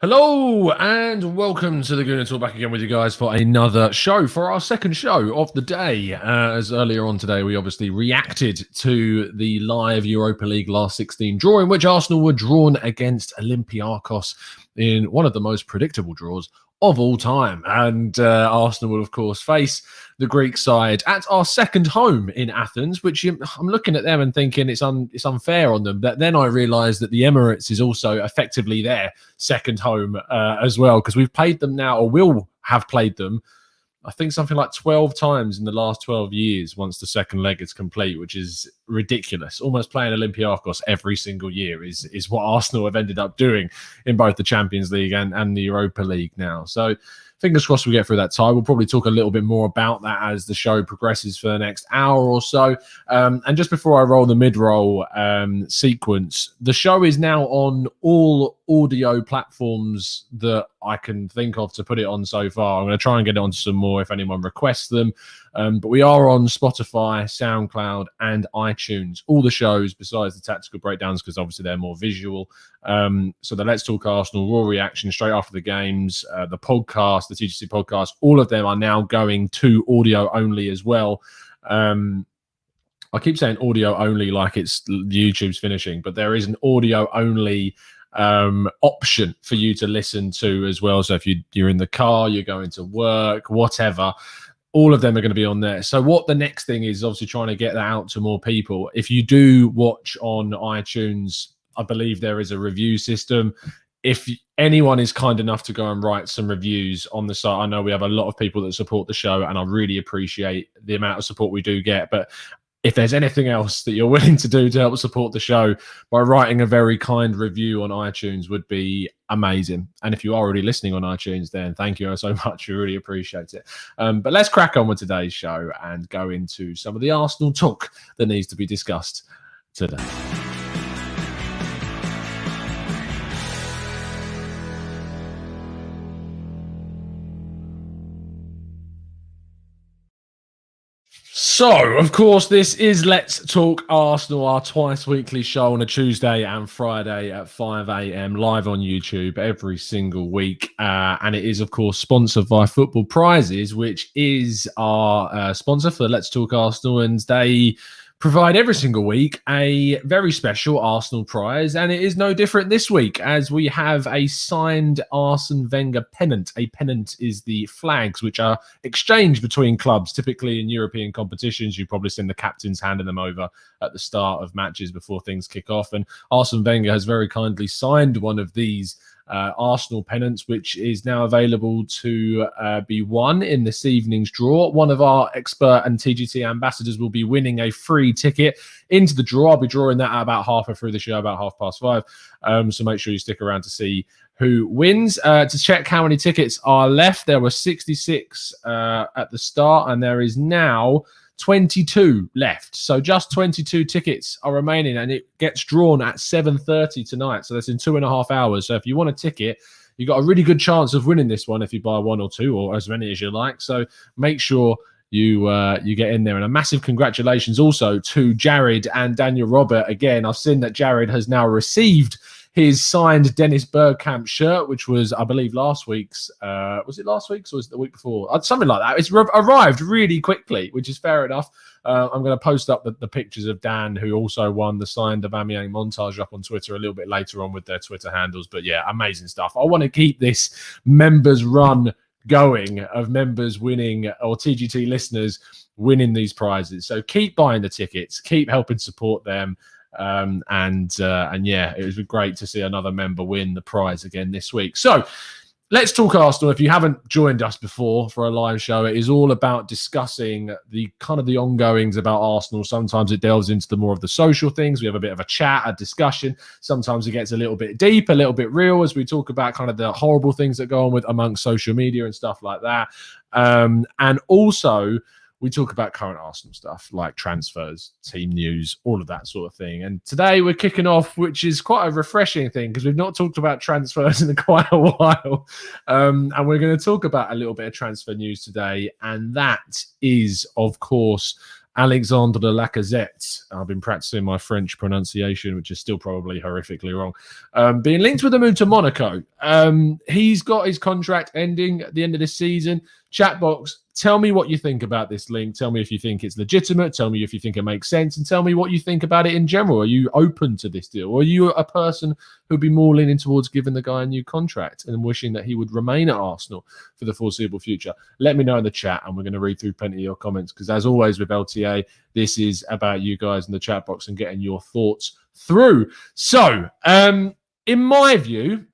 Hello and welcome to the Gooner Talk, back again with you guys for another show, for our second show of the day. As earlier on today, we obviously reacted to the live Europa League last 16 draw, in which Arsenal were drawn against Olympiacos in one of the most predictable draws of all time. And Arsenal will, of course, face the Greek side at our second home in Athens, which I'm looking at them and thinking it's unfair on them. But then I realised that the Emirates is also effectively their second home as well, because we've played them now, or will have played them, I think something like 12 times in the last 12 years once the second leg is complete, which is ridiculous. Almost playing Olympiacos every single year is what Arsenal have ended up doing in both the Champions League and the Europa League now. So fingers crossed we get through that tie. We'll probably talk a little bit more about that as the show progresses for the next hour or so. And just before I roll the mid-roll sequence, the show is now on all audio platforms that I can think of to put it on so far. I'm going to try and get it onto some more if anyone requests them. But we are on Spotify, SoundCloud, and iTunes. All the shows besides the tactical breakdowns, because obviously they're more visual. So the Let's Talk Arsenal, Raw Reaction straight after the games, the podcast, the TGC podcast, all of them are now going to audio only as well. I keep saying audio only like it's YouTube's finishing, but there is an audio only option for you to listen to as well. So if you're in the car, you're going to work, whatever, all of them are going to be on there. So what the next thing is obviously trying to get that out to more people. If you do watch on iTunes, I believe there is a review system. If anyone is kind enough to go and write some reviews on the site, I know we have a lot of people that support the show, and I really appreciate the amount of support we do get. But if there's anything else that you're willing to do to help support the show by writing a very kind review on iTunes would be amazing. And if you are already listening on iTunes, then thank you so much. We really appreciate it. But let's crack on with today's show and go into some of the Arsenal talk that needs to be discussed today. So, of course, this is Let's Talk Arsenal, our twice-weekly show on a Tuesday and Friday at 5 a.m, live on YouTube every single week. And it is, of course, sponsored by Football Prizes, which is our sponsor for Let's Talk Arsenal. And they provide every single week a very special Arsenal prize, and it is no different this week, as we have a signed Arsene Wenger pennant. A pennant is the flags which are exchanged between clubs, typically in European competitions. You've probably seen the captains handing them over at the start of matches before things kick off, and Arsene Wenger has very kindly signed one of these Arsenal pennants, which is now available to be won in this evening's draw. One of our expert and TGT ambassadors will be winning a free ticket into the draw. I'll be drawing that at about halfway through the show, about 5:30. So make sure you stick around to see who wins. To check how many tickets are left, there were 66 at the start, and there is now 22 left. So just 22 tickets are remaining, and it gets drawn at 7:30 tonight. So that's in 2.5 hours. So if you want a ticket, you've got a really good chance of winning this one if you buy one or two or as many as you like. So make sure you get in there. And a massive congratulations also to Jared and Daniel Robert. Again, I've seen that Jared has now received his signed Dennis Bergkamp shirt, which was, I believe, last week's. Was it last week's or was it the week before? Something like that. It's arrived really quickly, which is fair enough. I'm going to post up the pictures of Dan, who also won the signed Aubameyang montage, up on Twitter a little bit later on with their Twitter handles. But yeah, amazing stuff. I want to keep this members run going of members winning, or TGT listeners winning these prizes. So keep buying the tickets, keep helping support them. And yeah, it was great to see another member win the prize again this week. So let's talk Arsenal. If you haven't joined us before for a live show, it is all about discussing the kind of the ongoings about Arsenal. Sometimes it delves into the more of the social things. We have a bit of a chat, a discussion. Sometimes it gets a little bit deep, a little bit real, as we talk about kind of the horrible things that go on with amongst social media and stuff like that. And also, we talk about current Arsenal stuff like transfers, team news, all of that sort of thing. And today we're kicking off, which is quite a refreshing thing because we've not talked about transfers in quite a while. And we're going to talk about a little bit of transfer news today. And that is, of course, Alexandre Lacazette. I've been practicing my French pronunciation, which is still probably horrifically wrong. Being linked with a move to Monaco. He's got his contract ending at the end of this season. Chat box, tell me what you think about this link. Tell me if you think it's legitimate. Tell me if you think it makes sense. And tell me what you think about it in general. Are you open to this deal? Or are you a person who'd be more leaning towards giving the guy a new contract and wishing that he would remain at Arsenal for the foreseeable future? Let me know in the chat, and we're going to read through plenty of your comments, because as always with LTA, this is about you guys in the chat box and getting your thoughts through. So, in my view,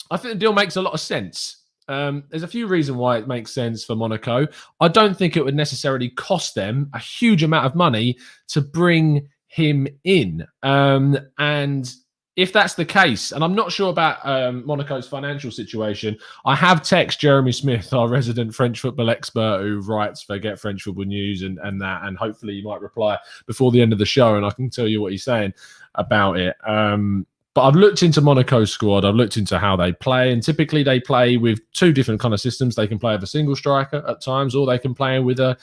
I think the deal makes a lot of sense. There's a few reasons why it makes sense for Monaco. I don't think it would necessarily cost them a huge amount of money to bring him in. And if that's the case, and I'm not sure about Monaco's financial situation, I have texted Jeremy Smith, our resident French football expert who writes for Get French Football News and that, and hopefully he might reply before the end of the show and I can tell you what he's saying about it. But I've looked into Monaco's squad. I've looked into how they play, and typically they play with two different kind of systems. They can play with a single striker at times, or they can play with a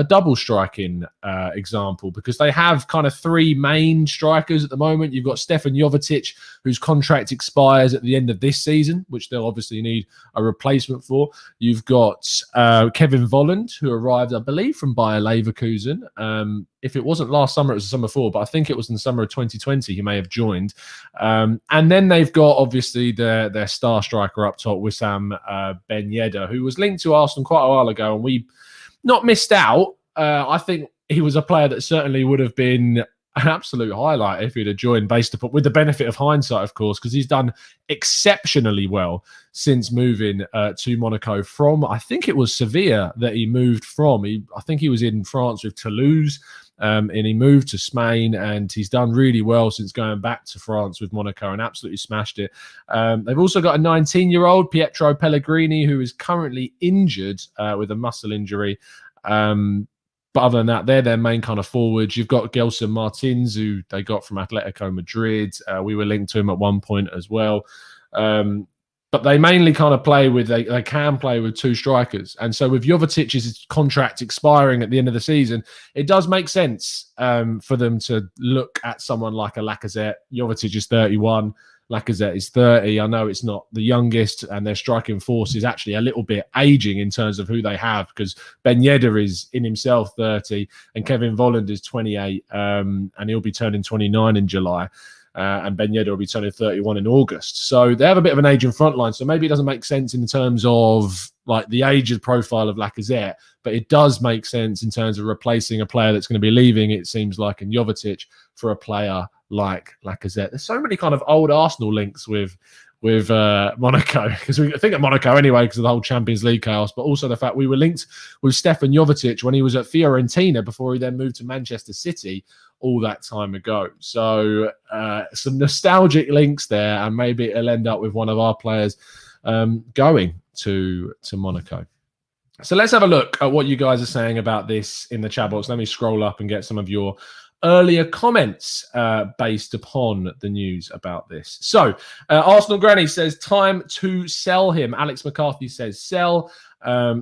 double striking example, because they have kind of three main strikers at the moment. You've got Stefan Jovetic, whose contract expires at the end of this season, which they'll obviously need a replacement for. You've got Kevin Volland, who arrived, I believe, from Bayer Leverkusen. If it wasn't last summer, it was the summer before, but I think it was in the summer of 2020 he may have joined. And then they've got, obviously, their star striker up top, Wissam Ben Yedder, who was linked to Arsenal quite a while ago, and we not missed out. I think he was a player that certainly would have been an absolute highlight if he'd have joined, based upon, with the benefit of hindsight, of course, because he's done exceptionally well since moving to Monaco from, I think it was Sevilla that he moved from. I think he was in France with Toulouse, and he moved to Spain, and he's done really well since going back to France with Monaco and absolutely smashed it. They've also got a 19-year-old, Pietro Pellegrini, who is currently injured with a muscle injury. But other than that, they're their main kind of forwards. You've got Gelson Martins, who they got from Atletico Madrid. We were linked to him at one point as well. But they mainly kind of play with, they can play with two strikers. And so with Jovicic's contract expiring at the end of the season, it does make sense for them to look at someone like a Lacazette. Jovic is 31. Lacazette is 30. I know it's not the youngest, and their striking force is actually a little bit aging in terms of who they have, because Ben Yedder is in himself 30 and Kevin Volland is 28, and he'll be turning 29 in July. And Ben Yedder will be turning 31 in August. So they have a bit of an aging front line. So maybe it doesn't make sense in terms of like the age profile of Lacazette, but it does make sense in terms of replacing a player that's going to be leaving, it seems like, in Jovetic, for a player like Lacazette. There's so many kind of old Arsenal links with Monaco, because we think of Monaco anyway because of the whole Champions League chaos, but also the fact we were linked with Stefan Jovetic when he was at Fiorentina before he then moved to Manchester City all that time ago. So some nostalgic links there, and maybe it'll end up with one of our players going to Monaco. So let's have a look at what you guys are saying about this in the chat box. Let me scroll up and get some of your earlier comments based upon the news about this. So Arsenal Granny says, time to sell him. Alex McCarthy says, sell.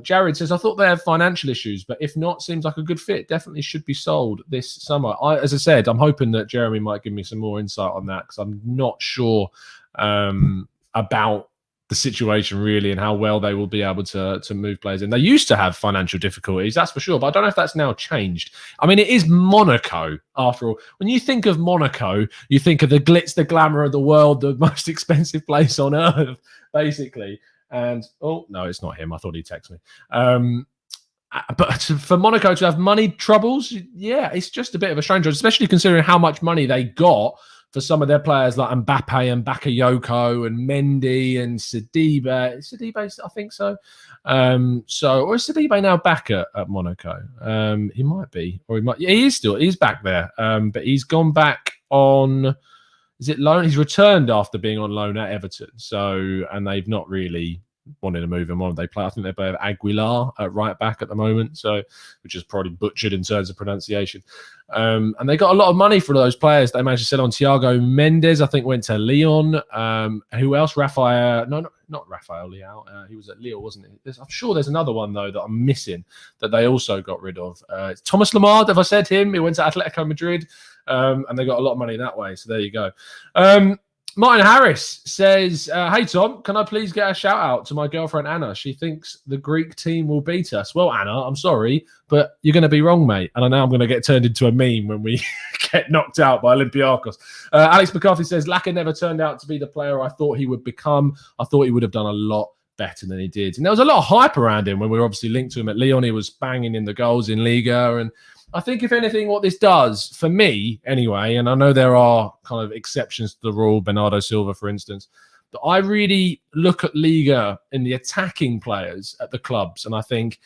Jared says, I thought they have financial issues, but if not, seems like a good fit. Definitely should be sold this summer. As I said, I'm hoping that Jeremy might give me some more insight on that, because I'm not sure about the situation really and how well they will be able to move players in. They used to have financial difficulties, that's for sure, but I don't know if that's now changed. I mean, it is Monaco, after all. When you think of Monaco, you think of the glitz, the glamour of the world, the most expensive place on earth, basically. And, oh, no, it's not him. I thought he'd text me. But for Monaco to have money troubles, yeah, it's just a bit of a strange one, especially considering how much money they got for some of their players like Mbappe and Bakayoko and Mendy and Sidibe. Sidibe, I think so. Or is Sidibe now back at Monaco? He might be, or he might. Yeah, he's back there. But he's gone back on, is it loan? He's returned after being on loan at Everton. So, and they've not really wanting to move him on. They play, I think they play Aguilar at right back at the moment, so which is probably butchered in terms of pronunciation. And they got a lot of money for those players. They managed to sell on Thiago Mendes, I think went to Lyon. Who else? Rafael? No, not Rafael Leao. He was at Lille, wasn't he? I'm sure there's another one though that I'm missing that they also got rid of. Thomas Lemar, have I said him? He went to Atletico Madrid, and they got a lot of money that way. So there you go. Martin Harris says, hey, Tom, can I please get a shout out to my girlfriend, Anna? She thinks the Greek team will beat us. Well, Anna, I'm sorry, but you're going to be wrong, mate. And I know I'm going to get turned into a meme when we get knocked out by Olympiacos. Alex McCarthy says, Laka never turned out to be the player I thought he would become. I thought he would have done a lot better than he did. And there was a lot of hype around him when we were obviously linked to him at Lyon. He was banging in the goals in Liga, and I think, if anything, what this does, for me anyway, and I know there are kind of exceptions to the rule, Bernardo Silva, for instance, but I really look at Liga and the attacking players at the clubs, and I think,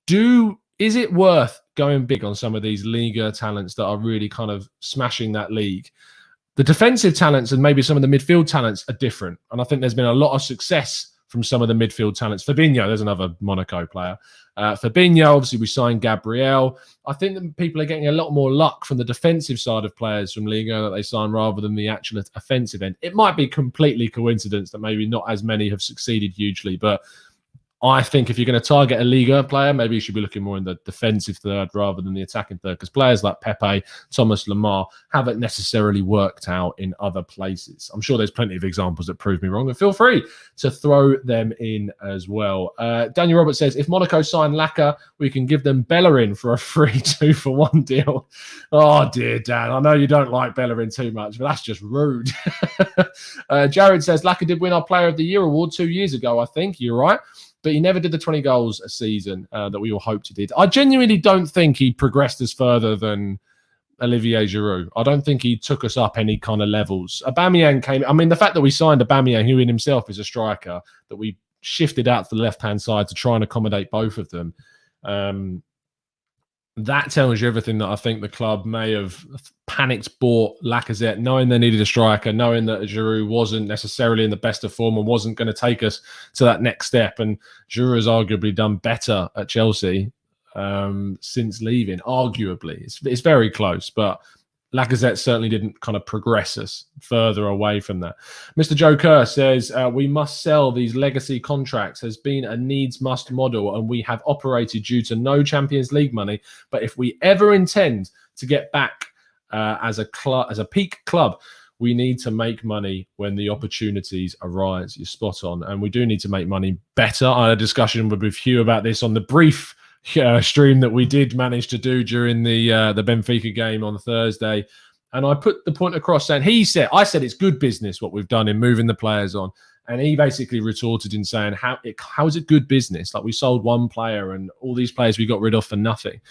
is it worth going big on some of these Liga talents that are really kind of smashing that league? The defensive talents and maybe some of the midfield talents are different, and I think there's been a lot of success from some of the midfield talents. Fabinho, there's another Monaco player. Fabinho, obviously we signed Gabriel. I think that people are getting a lot more luck from the defensive side of players from Liga that they sign rather than the actual offensive end. It might be completely coincidence that maybe not as many have succeeded hugely, but I think if you're going to target a Liga player, maybe you should be looking more in the defensive third rather than the attacking third, because players like Pepe, Thomas Lemar haven't necessarily worked out in other places. I'm sure there's plenty of examples that prove me wrong, but feel free to throw them in as well. Daniel Roberts says, if Monaco sign Laka, we can give them Bellerin for a free 2-for-1 deal. Oh, dear, Dan. I know you don't like Bellerin too much, but that's just rude. Jared says, Laka did win our Player of the Year award 2 years ago, I think. You're right. But he never did the 20 goals a season that we all hoped he did. I genuinely don't think he progressed as further than Olivier Giroud. I don't think he took us up any kind of levels. Aubameyang came... I mean, the fact that we signed Aubameyang, who in himself is a striker, that we shifted out to the left-hand side to try and accommodate both of them, that tells you everything that I think the club may have panicked, bought Lacazette, knowing they needed a striker, knowing that Giroud wasn't necessarily in the best of form and wasn't going to take us to that next step. And Giroud has arguably done better at Chelsea since leaving. Arguably, it's very close, but Lacazette certainly didn't kind of progress us further away from that. Mr. Joe Kerr says, we must sell these legacy contracts. Has been a needs-must model, and we have operated due to no Champions League money. But if we ever intend to get back as a peak club, we need to make money when the opportunities arise. You're spot on. And we do need to make money better. I had a discussion with Hugh about this on the brief stream that we did manage to do during the Benfica game on Thursday, and I put the point across saying I said it's good business what we've done in moving the players on, and he basically retorted in saying how is it good business? Like, we sold one player and all these players we got rid of for nothing.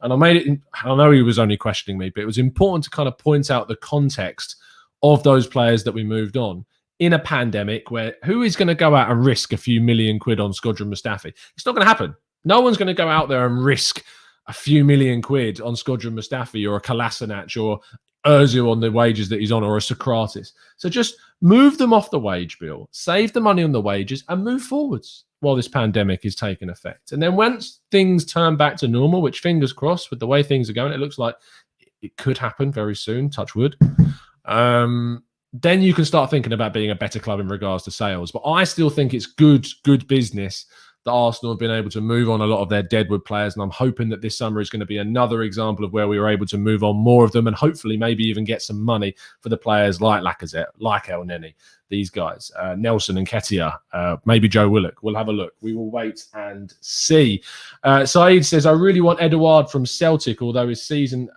And I made it. I know he was only questioning me, but it was important to kind of point out the context of those players that we moved on in a pandemic where who is going to go out and risk a few million quid on Shkodran Mustafi? It's not going to happen. No one's going to go out there and risk a few million quid on Shkodran Mustafi or a Kolasinac or Özil on the wages that he's on, or a Socrates. So just move them off the wage bill, save the money on the wages, and move forwards while this pandemic is taking effect. And then once things turn back to normal, which fingers crossed with the way things are going, it looks like it could happen very soon, touch wood, then you can start thinking about being a better club in regards to sales. But I still think it's good business that Arsenal have been able to move on a lot of their deadwood players, and I'm hoping that this summer is going to be another example of where we were able to move on more of them, and hopefully maybe even get some money for the players like Lacazette, like El Neni, these guys, Nelson and Ketia, maybe Joe Willock. We'll have a look. We will wait and see. Saeed says, I really want Edouard from Celtic, although this season,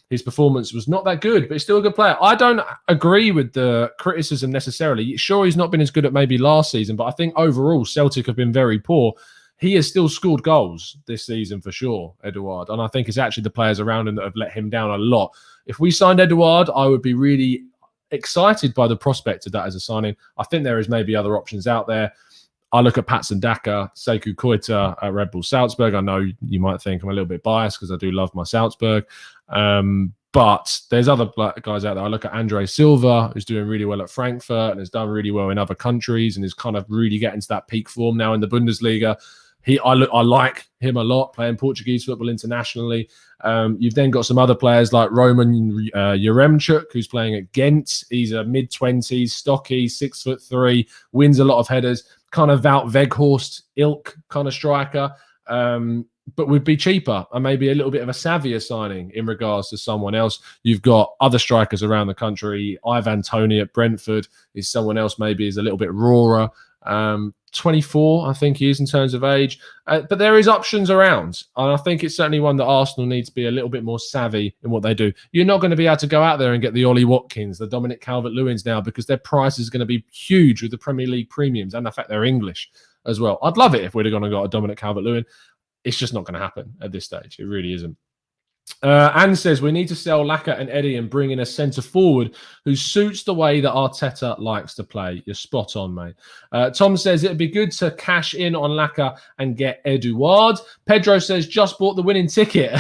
his performance was not that good, but he's still a good player. I don't agree with the criticism necessarily. Sure, he's not been as good at maybe last season, but I think overall Celtic have been very poor. He has still scored goals this season for sure, Edouard, and I think it's actually the players around him that have let him down a lot. If we signed Edouard, I would be really excited by the prospect of that as a signing. I think there is maybe other options out there. I look at Patson Daka, Sekou Koita at Red Bull Salzburg. I know you might think I'm a little bit biased because I do love my Salzburg. But there's other guys out there. I look at Andre Silva, who's doing really well at Frankfurt and has done really well in other countries and is kind of really getting to that peak form now in the Bundesliga. I like him a lot, playing Portuguese football internationally. You've then got some other players like Roman Yaremchuk, who's playing at Ghent. He's a mid-20s, stocky, 6'3", wins a lot of headers, kind of Wout Weghorst ilk kind of striker. But would be cheaper and maybe a little bit of a savvier signing in regards to someone else. You've got other strikers around the country. Ivan Toney at Brentford is someone else, maybe is a little bit rawer. 24, I think he is in terms of age. But there is options around. And I think it's certainly one that Arsenal need to be a little bit more savvy in what they do. You're not going to be able to go out there and get the Ollie Watkins, the Dominic Calvert-Lewins now, because their price is going to be huge with the Premier League premiums and the fact they're English as well. I'd love it if we'd have gone and got a Dominic Calvert-Lewin. It's just not going to happen at this stage. It really isn't. Anne says, we need to sell Lacazette and Eddie and bring in a centre forward who suits the way that Arteta likes to play. You're spot on, mate. Tom says, it'd be good to cash in on Lacazette and get Eduard. Pedro says, just bought the winning ticket,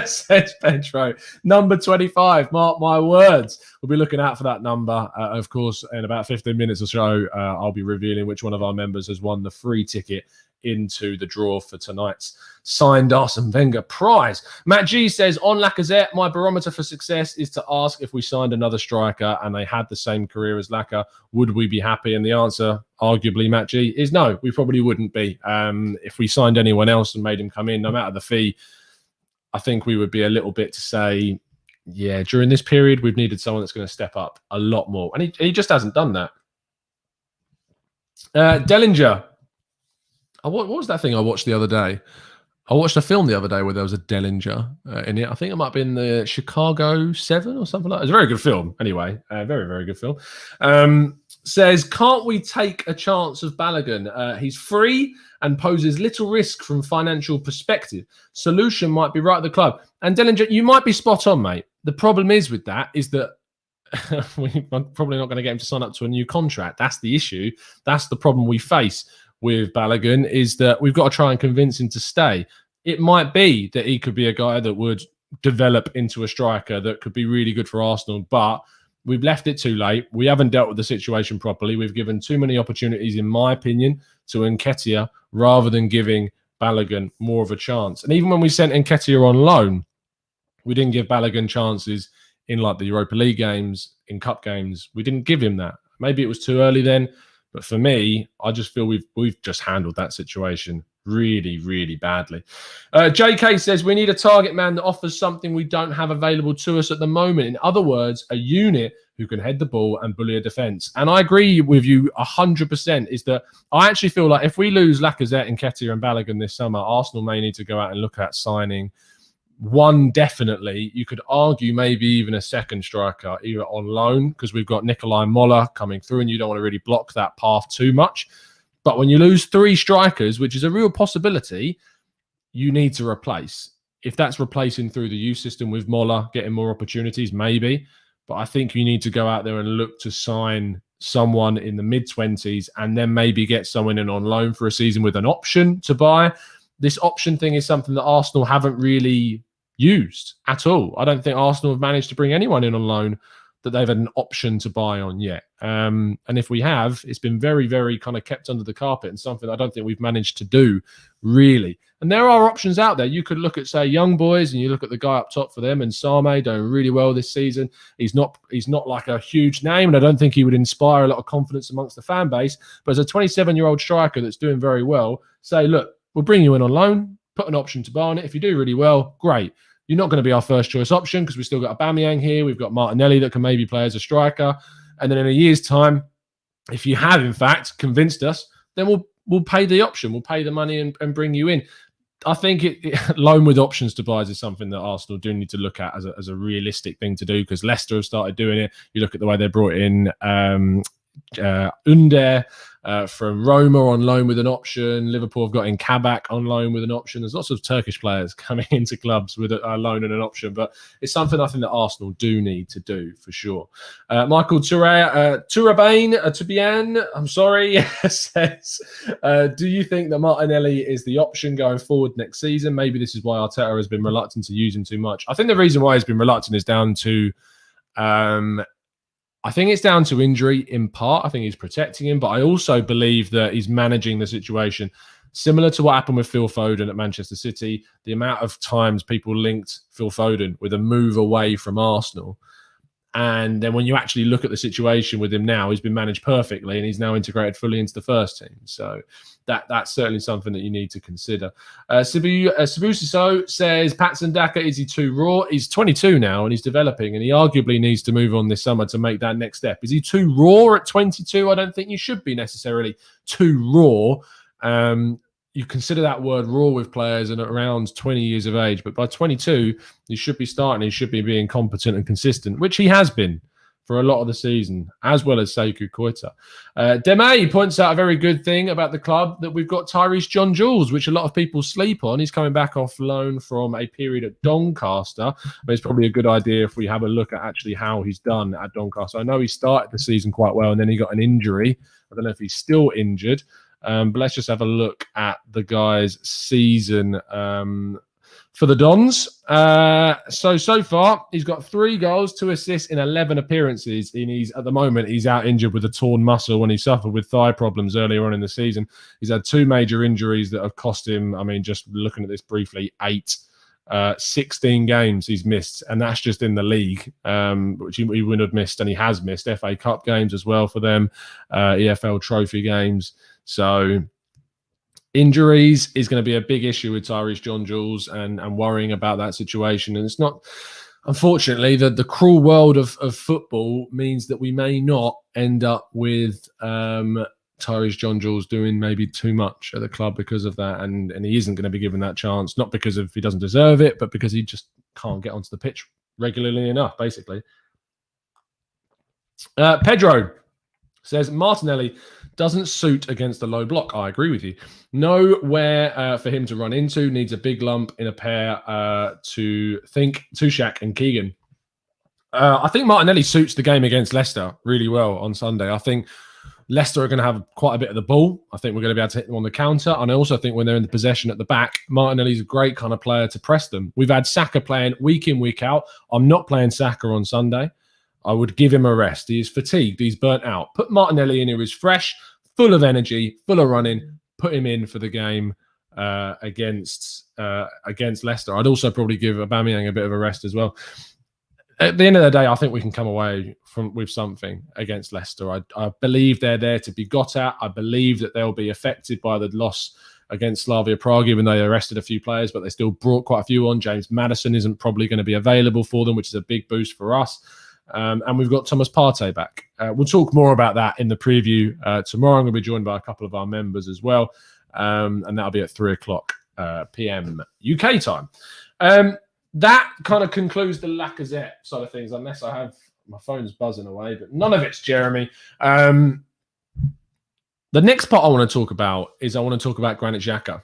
says Pedro. Number 25, mark my words. We'll be looking out for that number. Of course, in about 15 minutes or so, I'll be revealing which one of our members has won the free ticket into the draw for tonight's signed Arsene Wenger prize. Matt G says, on Lacazette, my barometer for success is to ask if we signed another striker and they had the same career as Lacazette, would we be happy? And the answer, arguably, Matt G, is no, we probably wouldn't be. If we signed anyone else and made him come in, no matter the fee, I think we would be a little bit to say, yeah, during this period, we've needed someone that's going to step up a lot more. And he just hasn't done that. Dellinger. What was that thing I watched the other day? I watched a film the other day where there was a Dellinger in it. I think it might have been the Chicago 7 or something like that. It's a very good film. Anyway, very, very good film. Says, can't we take a chance of Balogun? He's free and poses little risk from financial perspective. Solution might be right at the club. And Dellinger, you might be spot on, mate. The problem is with that is that we're probably not going to get him to sign up to a new contract. That's the issue. That's the problem we face with Balogun, is that we've got to try and convince him to stay. It might be that he could be a guy that would develop into a striker that could be really good for Arsenal, but we've left it too late. We haven't dealt with the situation properly. We've given too many opportunities, in my opinion, to Nketiah rather than giving Balogun more of a chance. And even when we sent Nketiah on loan, we didn't give Balogun chances in like the Europa League games, in cup games. We didn't give him that. Maybe it was too early then. But for me, I just feel we've just handled that situation really, really badly. JK says, we need a target man that offers something we don't have available to us at the moment. In other words, a unit who can head the ball and bully a defence. And I agree with you 100%, is that I actually feel like if we lose Lacazette, Nketiah and Balogun this summer, Arsenal may need to go out and look at signing one, definitely. You could argue maybe even a second striker, either on loan, because we've got Nikolai Moller coming through and you don't want to really block that path too much. But when you lose three strikers, which is a real possibility, you need to replace. If that's replacing through the youth system with Moller, getting more opportunities, maybe. But I think you need to go out there and look to sign someone in the mid-20s and then maybe get someone in on loan for a season with an option to buy. This option thing is something that Arsenal haven't really used at all. I don't think Arsenal have managed to bring anyone in on loan that they've had an option to buy on yet. And if we have, it's been very, very kind of kept under the carpet and something I don't think we've managed to do, really. And there are options out there. You could look at, say, young boys, and you look at the guy up top for them, and Same doing really well this season. He's not like a huge name, and I don't think he would inspire a lot of confidence amongst the fan base. But as a 27-year-old striker that's doing very well, say, look, we'll bring you in on loan, put an option to buy on it. If you do really well, great. You're not going to be our first choice option because we've still got Aubameyang here. We've got Martinelli that can maybe play as a striker. And then in a year's time, if you have, in fact, convinced us, then we'll pay the option. We'll pay the money and bring you in. I think loan with options to buys is something that Arsenal do need to look at as a realistic thing to do, because Leicester have started doing it. You look at the way they brought in Under. from Roma on loan with an option. Liverpool have got in Kabak on loan with an option. There's lots of Turkish players coming into clubs with a loan and an option, but it's something I think that Arsenal do need to do for sure. Michael Tubian, I'm sorry, says, do you think that Martinelli is the option going forward next season? Maybe this is why Arteta has been reluctant to use him too much. I think the reason why he's been reluctant is down to I think it's down to injury in part. I think he's protecting him, but I also believe that he's managing the situation similar to what happened with Phil Foden at Manchester City. The amount of times people linked Phil Foden with a move away from Arsenal. And then when you actually look at the situation with him now, he's been managed perfectly and he's now integrated fully into the first team. So that's certainly something that you need to consider. Sabusiso says, Patson Daka, is he too raw? He's 22 now and he's developing and he arguably needs to move on this summer to make that next step. Is he too raw at 22? I don't think you should be necessarily too raw. You consider that word raw with players and at around 20 years of age, but by 22, he should be starting, he should be being competent and consistent, which he has been for a lot of the season, as well as Sekou Koita. Deme points out a very good thing about the club, that we've got Tyrese John Jules, which a lot of people sleep on. He's coming back off loan from a period at Doncaster, but it's probably a good idea if we have a look at actually how he's done at Doncaster. I know he started the season quite well and then he got an injury. I don't know if he's still injured. But let's just have a look at the guy's season for the Dons. So far, he's got 3 goals, 2 assists in 11 appearances. And at the moment, he's out injured with a torn muscle when he suffered with thigh problems earlier on in the season. He's had 2 major injuries that have cost him, I mean, just looking at this briefly, 16 games he's missed, and that's just in the league, which he wouldn't have missed, and he has missed FA Cup games as well for them, EFL Trophy games. So injuries is going to be a big issue with Tyrese John Jules and worrying about that situation. And it's not, unfortunately, the cruel world of football means that we may not end up with Tyrese John Jules doing maybe too much at the club because of that. And he isn't going to be given that chance, not because of he doesn't deserve it, but because he just can't get onto the pitch regularly enough, basically. Pedro says, Martinelli doesn't suit against the low block. I agree with you. Nowhere for him to run into. Needs a big lump in a pair to think. Tuchak and Keegan. I think Martinelli suits the game against Leicester really well on Sunday. I think Leicester are going to have quite a bit of the ball. I think we're going to be able to hit them on the counter. And I also think when they're in the possession at the back, Martinelli's a great kind of player to press them. We've had Saka playing week in, week out. I'm not playing Saka on Sunday. I would give him a rest. He's fatigued. He's burnt out. Put Martinelli in here. He's fresh, full of energy, full of running. Put him in for the game against Leicester. I'd also probably give Aubameyang a bit of a rest as well. At the end of the day, I think we can come away with something against Leicester. I believe they're there to be got at. I believe that they'll be affected by the loss against Slavia Prague, even though they arrested a few players, but they still brought quite a few on. James Maddison isn't probably going to be available for them, which is a big boost for us. And we've got Thomas Partey back. We'll talk more about that in the preview tomorrow. I'm going to be joined by a couple of our members as well. And that'll be at 3:00 p.m. UK time. That kind of concludes the Lacazette side of things, unless I have my phone's buzzing away, but none of it's Jeremy. The next part I want to talk about is I want to talk about Granit Xhaka.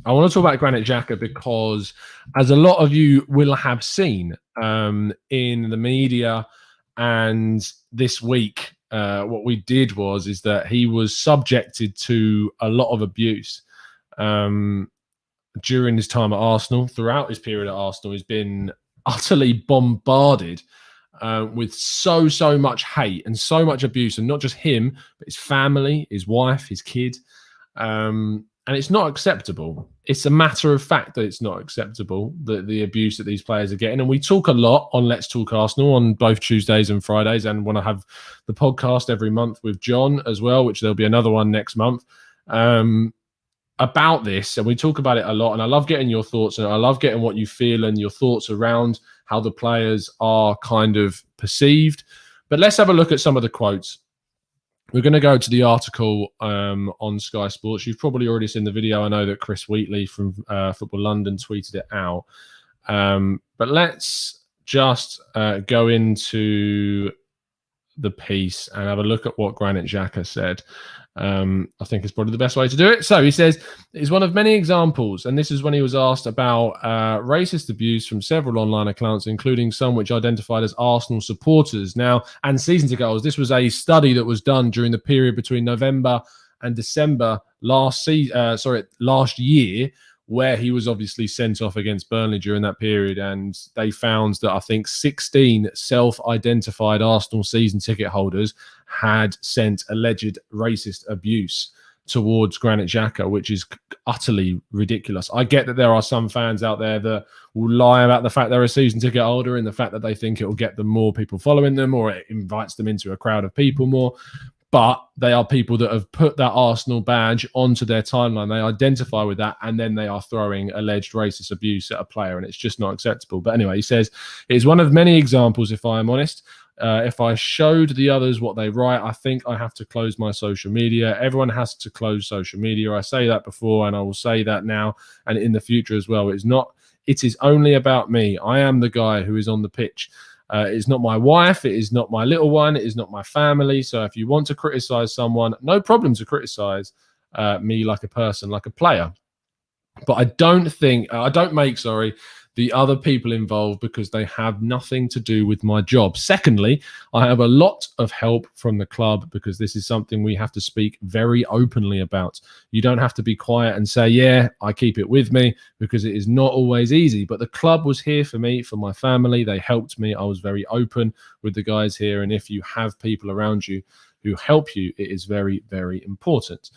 I want to talk about Granit Xhaka because, as a lot of you will have seen in the media and this week, what we did is that he was subjected to a lot of abuse during his time at Arsenal. Throughout his period at Arsenal, he's been utterly bombarded with so much hate and so much abuse, and not just him, but his family, his wife, his kid. And it's not acceptable. It's a matter of fact that it's not acceptable, the abuse that these players are getting. And we talk a lot on Let's Talk Arsenal on both Tuesdays and Fridays. And when I have the podcast every month with John as well, which there'll be another one next month, about this. And we talk about it a lot. And I love getting your thoughts, and I love getting what you feel and your thoughts around how the players are kind of perceived. But let's have a look at some of the quotes. We're going to go to the article on Sky Sports. You've probably already seen the video. I know that Chris Wheatley from Football London tweeted it out. But let's just go into the piece and have a look at what Granit Xhaka said. I think it's probably the best way to do it. So he says, it's one of many examples, and this is when he was asked about racist abuse from several online accounts, including some which identified as Arsenal supporters now and season ticket holders. This was a study that was done during the period between November and December last year, where he was obviously sent off against Burnley during that period. And they found that I think 16 self-identified Arsenal season ticket holders had sent alleged racist abuse towards Granit Xhaka, which is utterly ridiculous. I get that there are some fans out there that will lie about the fact they're a season ticket holder and the fact that they think it will get them more people following them or it invites them into a crowd of people more. But they are people that have put that Arsenal badge onto their timeline. They identify with that, and then they are throwing alleged racist abuse at a player, and it's just not acceptable. But anyway, he says, it's one of many examples, if I am honest. If I showed the others what they write, I think I have to close my social media. Everyone has to close social media. I say that before, and I will say that now and in the future as well. It is only about me. I am the guy who is on the pitch. It's not my wife. It is not my little one. It is not my family. So if you want to criticize someone, no problem to criticize me like a person, like a player. But I don't make the other people involved because they have nothing to do with my job. Secondly, I have a lot of help from the club because this is something we have to speak very openly about. You don't have to be quiet and say, yeah, I keep it with me, because it is not always easy. But the club was here for me, for my family. They helped me. I was very open with the guys here. And if you have people around you who help you, it is very, very important.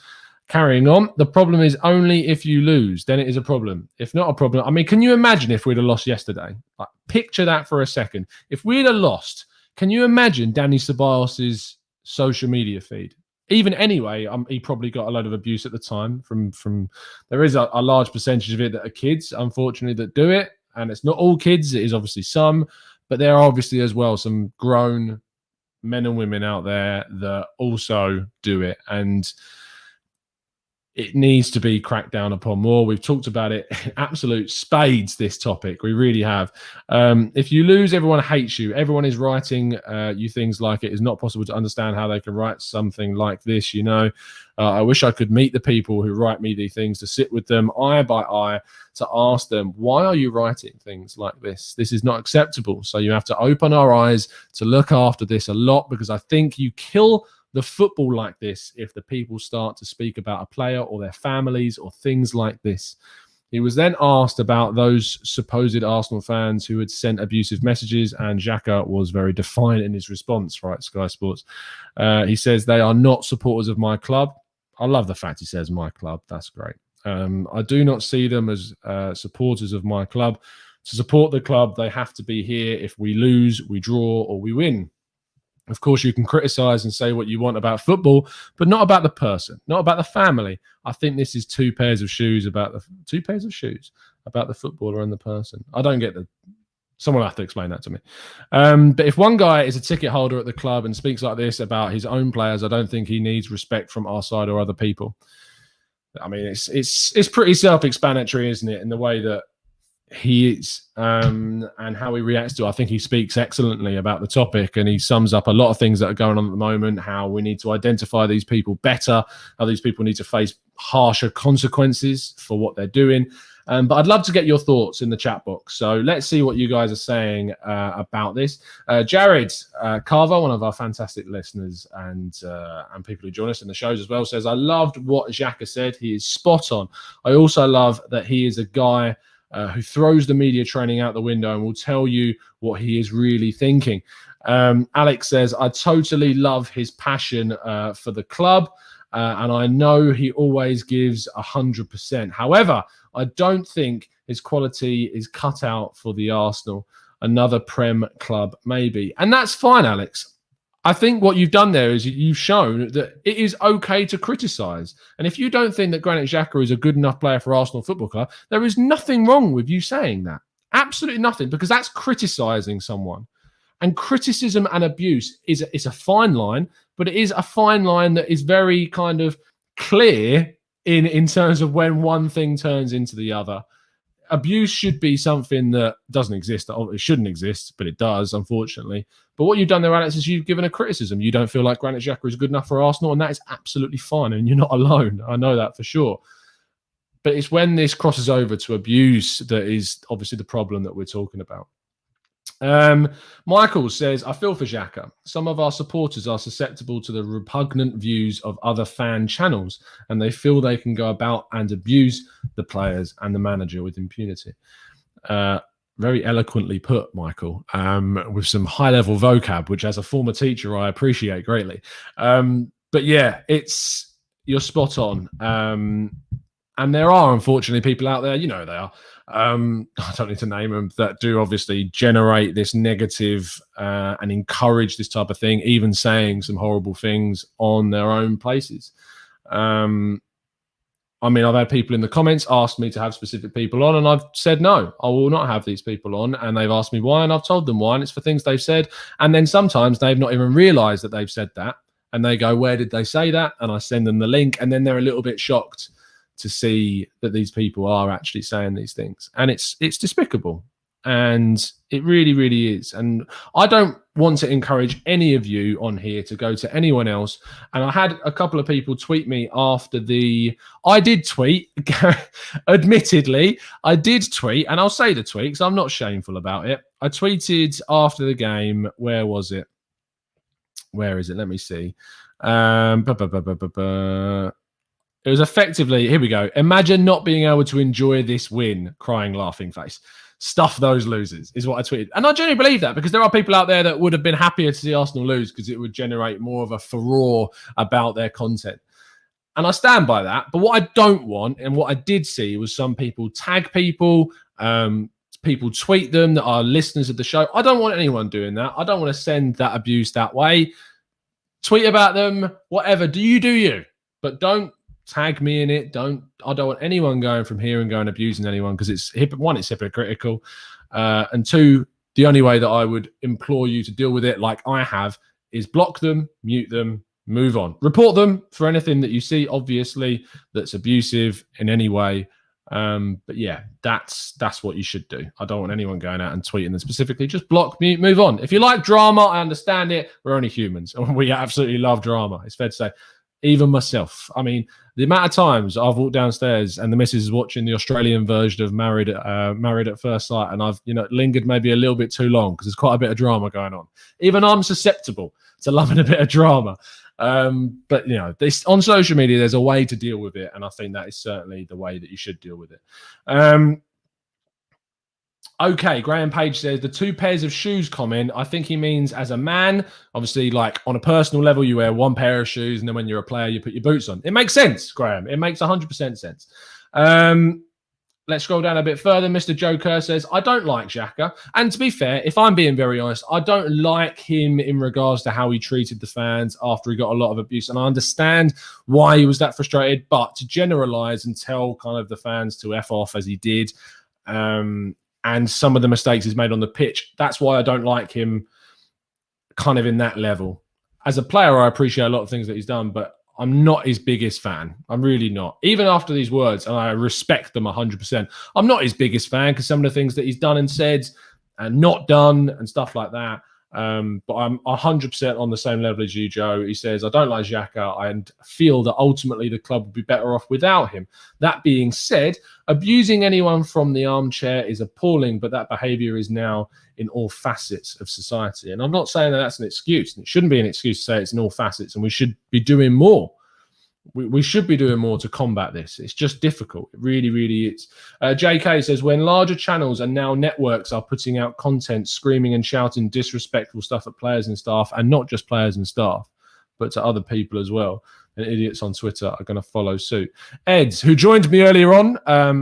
Carrying on, the problem is only if you lose, then it is a problem. If not a problem, I mean, can you imagine if we'd have lost yesterday? Like, picture that for a second. If we'd have lost, can you imagine Danny Ceballos' social media feed? Even anyway, he probably got a load of abuse at the time from there is a large percentage of it that are kids, unfortunately, that do it. And it's not all kids. It is obviously some, but there are obviously as well some grown men and women out there that also do it. And it needs to be cracked down upon more. We've talked about it absolute spades, this topic. We really have. If you lose, everyone hates you. Everyone is writing you things like it is not possible to understand how they can write something like this, you know. I wish I could meet the people who write me these things, to sit with them eye by eye, to ask them, why are you writing things like this? This is not acceptable. So you have to open our eyes to look after this a lot, because I think you kill the football like this if the people start to speak about a player or their families or things like this. He was then asked about those supposed Arsenal fans who had sent abusive messages, and Xhaka was very defiant in his response, right, Sky Sports. He says, they are not supporters of my club. I love the fact he says my club. That's great. I do not see them as supporters of my club. To support the club, they have to be here if we lose, we draw, or we win. Of course, you can criticize and say what you want about football, but not about the person, not about the family. I think this is two pairs of shoes about the footballer and the person. I don't get someone will have to explain that to me. But if one guy is a ticket holder at the club and speaks like this about his own players, I don't think he needs respect from our side or other people. I mean, it's pretty self-explanatory, isn't it, in the way that he is and how he reacts to it. I think he speaks excellently about the topic, and he sums up a lot of things that are going on at the moment, how we need to identify these people better, how these people need to face harsher consequences for what they're doing. But I'd love to get your thoughts in the chat box. So let's see what you guys are saying about this. Jared Carver, one of our fantastic listeners and people who join us in the shows as well, says, I loved what Xhaka said. He is spot on. I also love that he is a guy who throws the media training out the window and will tell you what he is really thinking. Alex says, I totally love his passion for the club, and I know he always gives 100%. However, I don't think his quality is cut out for the Arsenal. Another Prem club, maybe. And that's fine, Alex. I think what you've done there is you've shown that it is okay to criticise. And if you don't think that Granit Xhaka is a good enough player for Arsenal Football Club, there is nothing wrong with you saying that. Absolutely nothing, because that's criticising someone. And criticism and abuse is a fine line, but it is a fine line that is very kind of clear in terms of when one thing turns into the other. abuse should be something that doesn't exist. It shouldn't exist, but it does, unfortunately. But what you've done there, Alex, is you've given a criticism. You don't feel like Granit Xhaka is good enough for Arsenal, and that is absolutely fine. And you're not alone. I know that for sure. But it's when this crosses over to abuse that is obviously the problem that we're talking about. Michael says, I feel for Xhaka. Some of our supporters are susceptible to the repugnant views of other fan channels, and they feel they can go about and abuse the players and the manager with impunity. Very eloquently put, Michael, with some high-level vocab, which as a former teacher, I appreciate greatly. But yeah, you're spot on. And there are, unfortunately, people out there, you know they are, I don't need to name them, that do obviously generate this negative and encourage this type of thing, even saying some horrible things on their own places. I mean, I've had people in the comments ask me to have specific people on, and I've said, no, I will not have these people on. And they've asked me why, and I've told them why, and it's for things they've said. And then sometimes they've not even realized that they've said that. And they go, where did they say that? And I send them the link, and then they're a little bit shocked to see that these people are actually saying these things. And it's despicable. And it really, really is. And I don't want to encourage any of you on here to go to anyone else. And I had a couple of people tweet me after I did tweet, admittedly, I did tweet, and I'll say the tweet because I'm not shameful about it. I tweeted after the game. Where was it? Where is it? Let me see. It was effectively, here we go. Imagine not being able to enjoy this win, crying, laughing face. Stuff those losers is what I tweeted. And I genuinely believe that, because there are people out there that would have been happier to see Arsenal lose because it would generate more of a furore about their content. And I stand by that. But what I don't want, and what I did see, was some people tag people, people tweet them that are listeners of the show. I don't want anyone doing that. I don't want to send that abuse that way. Tweet about them, whatever. Do you. But don't tag me in it. I don't want anyone going from here and going abusing anyone, because it's hypocritical, and two, the only way that I would implore you to deal with it, like I have, is block them, mute them, move on, report them for anything that you see, obviously, that's abusive in any way. But yeah, that's what you should do. I don't want anyone going out and tweeting them specifically. Just block, mute, move on. If you like drama, I understand it. We're only humans, and we absolutely love drama. It's fair to say. Even myself. I mean, the amount of times I've walked downstairs and the missus is watching the Australian version of Married at First Sight, and I've lingered maybe a little bit too long because there's quite a bit of drama going on. Even I'm susceptible to loving a bit of drama. But this on social media, there's a way to deal with it, and I think that is certainly the way that you should deal with it. Okay, Graham Page says, the 2 pairs of shoes comment, I think he means as a man. Obviously, like on a personal level, you wear 1 pair of shoes, and then when you're a player, you put your boots on. It makes sense, Graham. It makes 100% sense. Let's scroll down a bit further. Mr. Joe Kerr says, I don't like Xhaka. And to be fair, if I'm being very honest, I don't like him in regards to how he treated the fans after he got a lot of abuse. And I understand why he was that frustrated. But to generalize and tell kind of the fans to F off as he did, and some of the mistakes he's made on the pitch, that's why I don't like him kind of in that level. As a player, I appreciate a lot of things that he's done, but I'm not his biggest fan. I'm really not. Even after these words, and I respect them 100%, I'm not his biggest fan because some of the things that he's done and said and not done and stuff like that. But I'm 100% on the same level as you, Joe. He says, I don't like Xhaka and feel that ultimately the club would be better off without him. That being said, abusing anyone from the armchair is appalling, but that behaviour is now in all facets of society. And I'm not saying that that's an excuse. It shouldn't be an excuse to say it's in all facets, and we should be doing more. We should be doing more to combat this. It's just difficult. It really, really is. JK says, when larger channels and now networks are putting out content screaming and shouting disrespectful stuff at players and staff, and not just players and staff, but to other people as well, and idiots on Twitter are going to follow suit. Ed, who joined me earlier on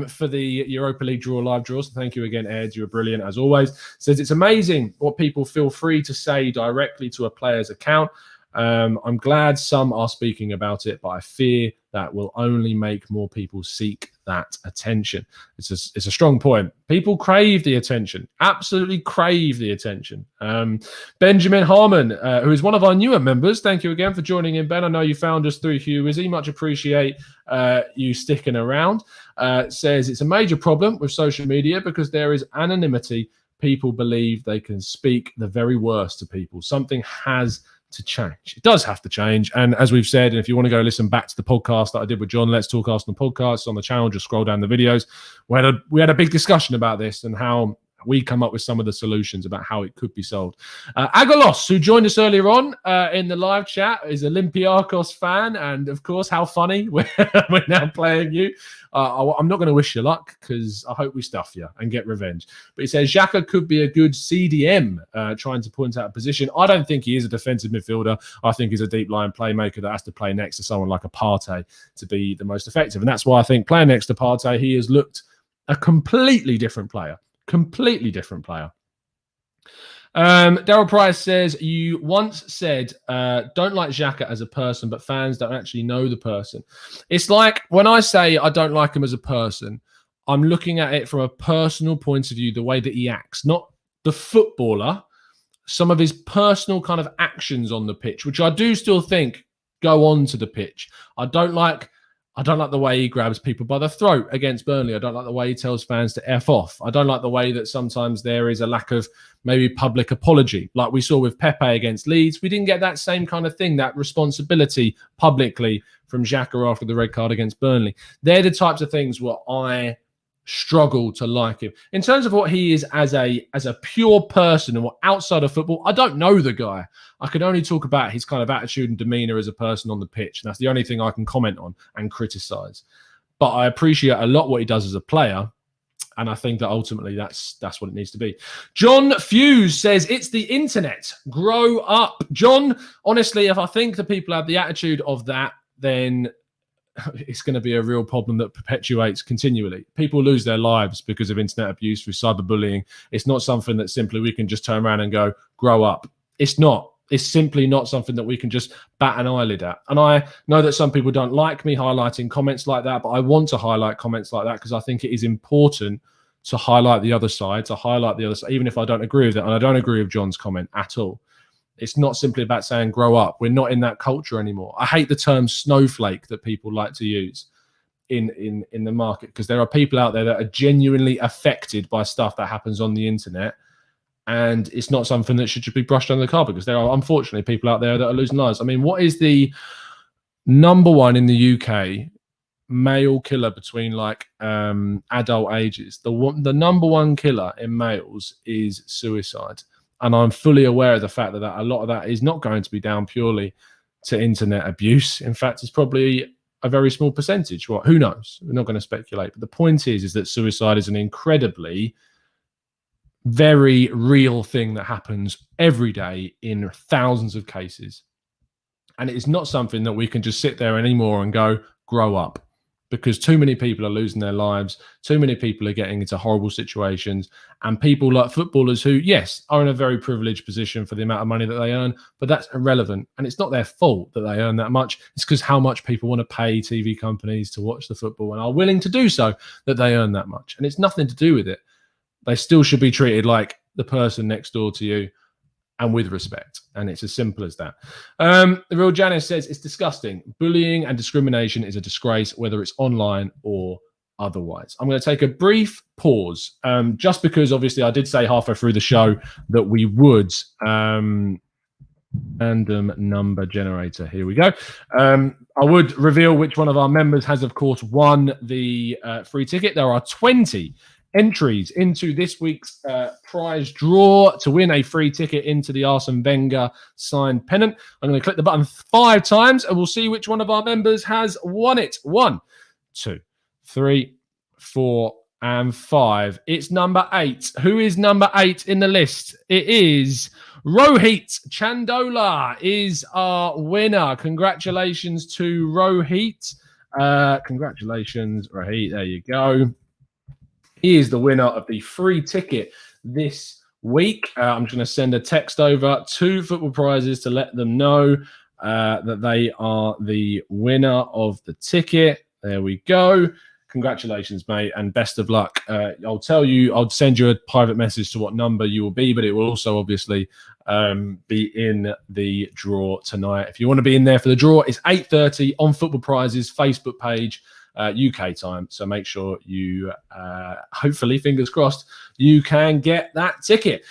for the Europa League live draws, thank you again, Ed. You're brilliant as always. Says, it's amazing what people feel free to say directly to a player's account. I'm glad some are speaking about it, but I fear that will only make more people seek that attention. It's a strong point. People crave the attention, absolutely crave the attention. Benjamin Harmon, who is one of our newer members, thank you again for joining in, Ben. I know you found us through Hugh Izzy. Much appreciate you sticking around. Says it's a major problem with social media because there is anonymity. People believe they can speak the very worst to people. Something has to change. It does have to change. And as we've said, and if you want to go listen back to the podcast that I did with John, Let's Talk Arsenal podcast on the channel, just scroll down the videos. We had a big discussion about this and how we come up with some of the solutions about how it could be solved. Agalos, who joined us earlier on in the live chat, is an Olympiacos fan. And of course, how funny we're now playing you. I'm not going to wish you luck because I hope we stuff you and get revenge. But he says Xhaka could be a good CDM, trying to point out a position. I don't think he is a defensive midfielder. I think he's a deep line playmaker that has to play next to someone like a Partey to be the most effective. And that's why I think playing next to Partey, he has looked a completely different player. Completely different player. Daryl Price says, you once said, don't like Xhaka as a person, but fans don't actually know the person. It's like when I say I don't like him as a person, I'm looking at it from a personal point of view, the way that he acts, not the footballer, some of his personal kind of actions on the pitch, which I do still think go on to the pitch. I don't like the way he grabs people by the throat against Burnley. I don't like the way he tells fans to F off. I don't like the way that sometimes there is a lack of maybe public apology. Like we saw with Pepe against Leeds, we didn't get that same kind of thing, that responsibility publicly from Xhaka after the red card against Burnley. They're the types of things where I struggle to like him. In terms of what he is as a pure person and what outside of football, I don't know the guy. I can only talk about his kind of attitude and demeanor as a person on the pitch. And that's the only thing I can comment on and criticize. But I appreciate a lot what he does as a player. And I think that ultimately that's what it needs to be. John Fuse says, it's the internet. Grow up. John, honestly, if I think the people have the attitude of that, then it's going to be a real problem that perpetuates continually. People lose their lives because of internet abuse through cyberbullying. It's not something that simply we can just turn around and go, grow up. It's not. It's simply not something that we can just bat an eyelid at. And I know that some people don't like me highlighting comments like that, but I want to highlight comments like that because I think it is important to highlight the other side, even if I don't agree with it. And I don't agree with John's comment at all. It's not simply about saying grow up. We're not in that culture anymore. I hate the term snowflake that people like to use in the market because there are people out there that are genuinely affected by stuff that happens on the internet. And it's not something that should be brushed under the carpet because there are, unfortunately, people out there that are losing lives. I mean, what is the number one in the UK male killer between like adult ages? The number one killer in males is suicide. And I'm fully aware of the fact that a lot of that is not going to be down purely to internet abuse. In fact, it's probably a very small percentage. Well, who knows? We're not going to speculate. But the point is that suicide is an incredibly very real thing that happens every day in thousands of cases. And it is not something that we can just sit there anymore and go, grow up. Because too many people are losing their lives. Too many people are getting into horrible situations. And people like footballers who, yes, are in a very privileged position for the amount of money that they earn, but that's irrelevant. And it's not their fault that they earn that much. It's because how much people want to pay TV companies to watch the football and are willing to do so that they earn that much. And it's nothing to do with it. They still should be treated like the person next door to you and with respect. And it's as simple as that. The real Janice says, it's disgusting. Bullying and discrimination is a disgrace, whether it's online or otherwise. I'm going to take a brief pause, just because obviously I did say halfway through the show that we would random number generator. Here we go. I would reveal which one of our members has, of course, won the free ticket. There are 20 entries into this week's prize draw to win a free ticket into the Arsene Wenger signed pennant. I'm going to click the button 5 times and we'll see which one of our members has won it. 1, 2, 3, 4, and 5. It's number 8. Who is number 8 in the list? It is Rohit Chandola is our winner. Congratulations to Rohit. Congratulations, Rohit. There you go. He is the winner of the free ticket this week. I'm just going to send a text over to Football Prizes to let them know that they are the winner of the ticket. There we go. congratulations, mate, and best of luck. I'll send you a private message to what number you will be, but it will also obviously be in the draw tonight. If you want to be in there for the draw, it's 8:30 on Football Prizes Facebook page, UK time. So make sure you, hopefully, fingers crossed, you can get that ticket.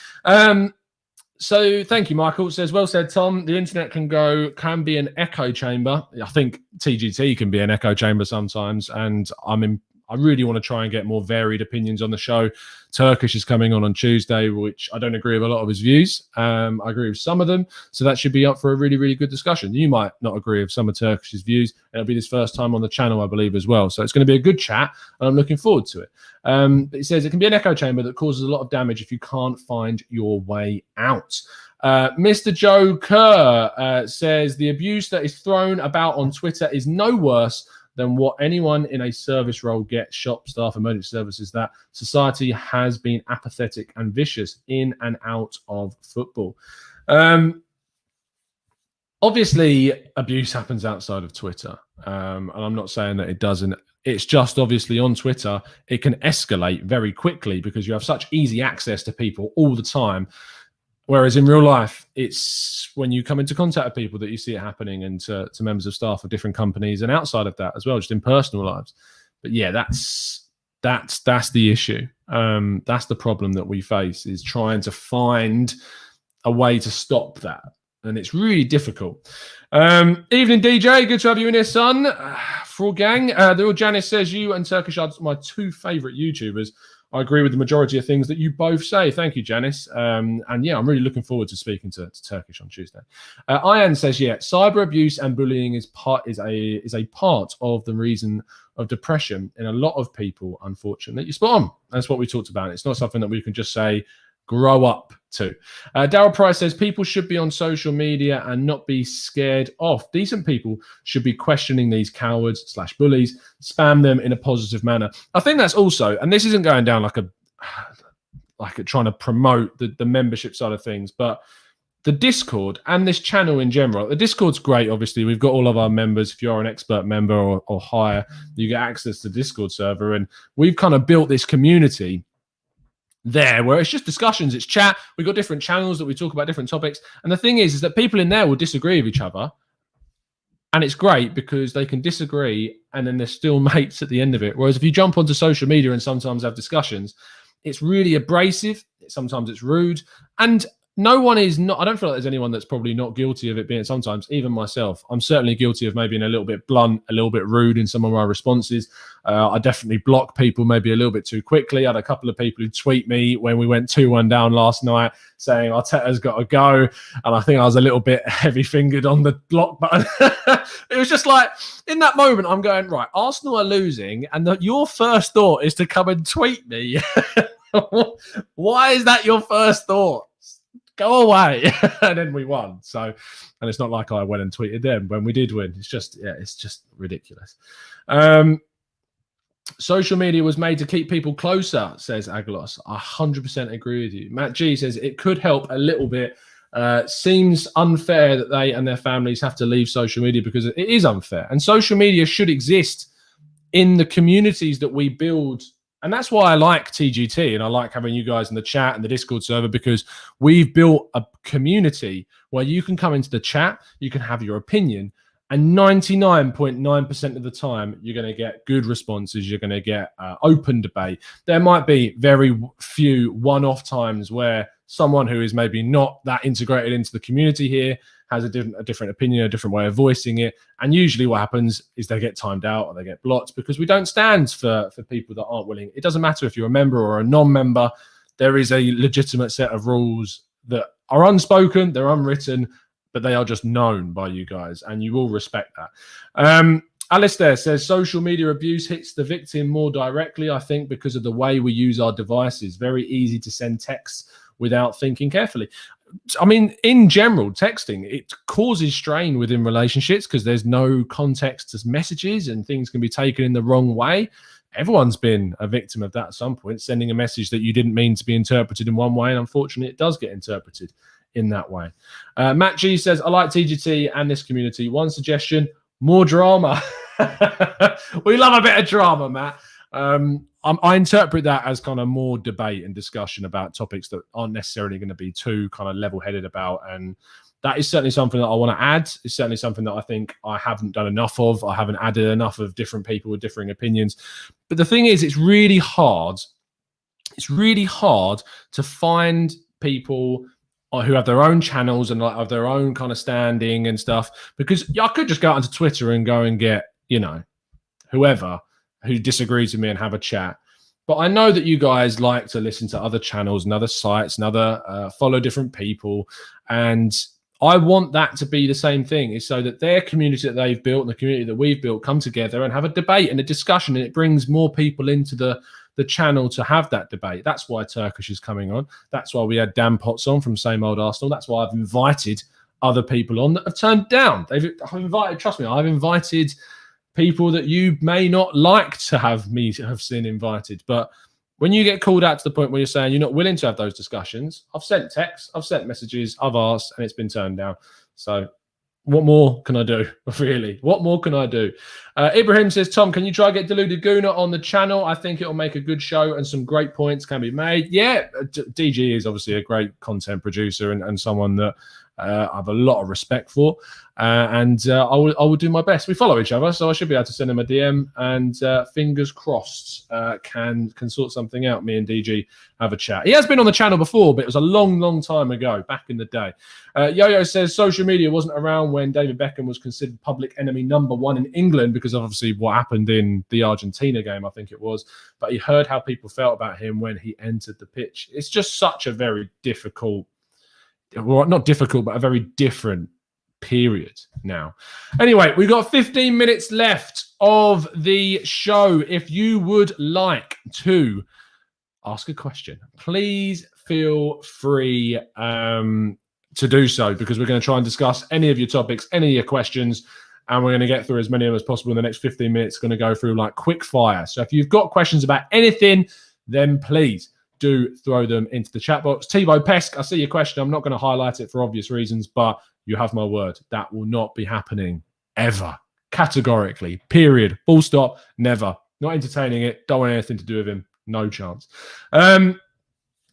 So thank you, Michael. It says, well said, Tom. The internet can be an echo chamber. I think TGT can be an echo chamber sometimes, and I really want to try and get more varied opinions on the show. Turkish is coming on Tuesday, which I don't agree with a lot of his views. I agree with some of them, so that should be up for a really, really good discussion. You might not agree with some of Turkish's views. It'll be his first time on the channel, I believe, as well. So it's going to be a good chat, and I'm looking forward to it. But he says it can be an echo chamber that causes a lot of damage if you can't find your way out. Mr. Joe Kerr says the abuse that is thrown about on Twitter is no worse than what anyone in a service role gets. Shop staff, emergency services, that society has been apathetic and vicious in and out of football. Obviously, abuse happens outside of Twitter. And I'm not saying that it doesn't. It's just obviously on Twitter, it can escalate very quickly because you have such easy access to people all the time. Whereas in real life, it's when you come into contact with people that you see it happening, and to members of staff of different companies, and outside of that as well, just in personal lives. But yeah, that's the issue. That's the problem that we face, is trying to find a way to stop that. And it's really difficult. Evening, DJ. Good to have you in here, son. Frog Gang. The real Janice says, you and Turkish are my two favourite YouTubers. I agree with the majority of things that you both say. Thank you, Janice. And yeah, I'm really looking forward to speaking to Turkish on Tuesday. Ian says, yeah, cyber abuse and bullying is a part of the reason of depression in a lot of people, unfortunately. You're spot on. That's what we talked about. It's not something that we can just say, grow up to. Daryl Price says, people should be on social media and not be scared off. Decent people should be questioning these cowards / bullies, spam them in a positive manner. I think that's also, and this isn't going down like trying to promote the membership side of things, but the Discord and this channel in general. The Discord's great, obviously. We've got all of our members. If you're an expert member or higher, you get access to the Discord server. And we've kind of built this community there where it's just discussions, it's chat. We've got different channels that we talk about different topics. And the thing is that people in there will disagree with each other. And it's great because they can disagree and then they're still mates at the end of it. Whereas if you jump onto social media and sometimes have discussions, it's really abrasive. Sometimes it's rude. And no one is not, I don't feel like there's anyone that's probably not guilty of it being sometimes, even myself. I'm certainly guilty of maybe being a little bit blunt, a little bit rude in some of my responses. I definitely block people maybe a little bit too quickly. I had a couple of people who tweet me when we went 2-1 down last night saying Arteta's got to go. And I think I was a little bit heavy-fingered on the block button. It was just like, in that moment, I'm going, right, Arsenal are losing, and your first thought is to come and tweet me. Why is that your first thought? Go away. And then we won. So, and it's not like I went and tweeted them when we did win. It's just ridiculous. Social media was made to keep people closer, says Aglos. I 100% agree with you. Matt G says it could help a little bit. Seems unfair that they and their families have to leave social media, because it is unfair. And social media should exist in the communities that we build. And that's why I like TGT and I like having you guys in the chat and the Discord server, because we've built a community where you can come into the chat, you can have your opinion, and 99.9% of the time, you're going to get good responses. You're going to get open debate. There might be very few one-off times where someone who is maybe not that integrated into the community here has a different opinion, a different way of voicing it. And usually what happens is they get timed out or they get blocked, because we don't stand for people that aren't willing. It doesn't matter if you're a member or a non-member. There is a legitimate set of rules that are unspoken, they're unwritten, but they are just known by you guys, and you will respect that. Alistair says social media abuse hits the victim more directly, I think, because of the way we use our devices. Very easy to send texts without thinking carefully. I mean, in general, texting, it causes strain within relationships because there's no context to messages and things can be taken in the wrong way. Everyone's been a victim of that at some point, sending a message that you didn't mean to be interpreted in one way, and unfortunately, it does get interpreted in that way. Matt G says, I like TGT and this community. One suggestion, more drama. We love a bit of drama, Matt. I interpret that as kind of more debate and discussion about topics that aren't necessarily going to be too kind of level-headed about. And that is certainly something that I want to add. It's certainly something that I think I haven't done enough of. I haven't added enough of different people with differing opinions. But the thing is, it's really hard. It's really hard to find people who have their own channels and like have their own kind of standing and stuff. Because I could just go out onto Twitter and go and get, whoever who disagrees with me and have a chat. But I know that you guys like to listen to other channels and other sites and follow different people. And I want that to be the same thing, is so that their community that they've built and the community that we've built come together and have a debate and a discussion, and it brings more people into the channel to have that debate. That's why Turkish is coming on. That's why we had Dan Potts on from Same Old Arsenal. That's why I've invited other people on that have turned down. I've invited people that you may not like to have seen invited. But when you get called out to the point where you're saying you're not willing to have those discussions, I've sent texts, I've sent messages, I've asked, and it's been turned down. So what more can I do, really? What more can I do? Ibrahim says, Tom, can you try get Deluded Guna on the channel? I think it'll make a good show and some great points can be made. Yeah, DG is obviously a great content producer and someone that I have a lot of respect for. And I will do my best. We follow each other, so I should be able to send him a DM. And fingers crossed, can sort something out. Me and DG have a chat. He has been on the channel before, but it was a long, long time ago, back in the day. Yo-Yo says social media wasn't around when David Beckham was considered public enemy #1 in England because of obviously what happened in the Argentina game, I think it was. But he heard how people felt about him when he entered the pitch. It's just such a very difficult, well, not difficult, but a very different period now. Anyway, we've got 15 minutes left of the show. If you would like to ask a question, please feel free to do so, because we're going to try and discuss any of your topics, any of your questions, and we're going to get through as many of them as possible in the next 15 minutes. Going to go through like quick fire. So if you've got questions about anything, then please do throw them into the chat box. Thibaut Pesk, I see your question. I'm not going to highlight it for obvious reasons, but you have my word. That will not be happening ever. Categorically. Period. Full stop. Never. Not entertaining it. Don't want anything to do with him. No chance.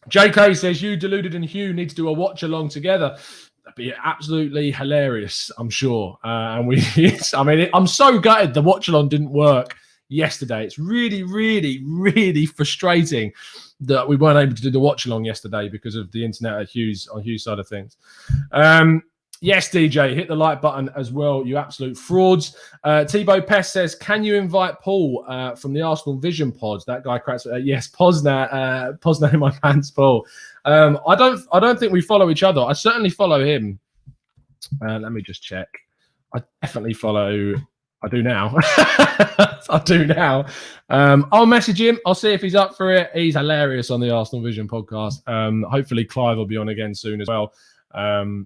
JK says, you, Deluded, and Hugh need to do a watch along together. That'd be absolutely hilarious, I'm sure. I'm so gutted the watch along didn't work yesterday. It's really, really, really frustrating that we weren't able to do the watch along yesterday because of the internet on Hugh's side of things. Yes, DJ, hit the like button as well, you absolute frauds. Thibaut Pest says, can you invite Paul from the Arsenal Vision pod? That guy cracks. Yes, Posner in my pants, Paul. I don't think we follow each other. I certainly follow him. Let me just check. I definitely follow. I do now. I do now. I'll message him. I'll see if he's up for it. He's hilarious on the Arsenal Vision podcast. Hopefully Clive will be on again soon as well.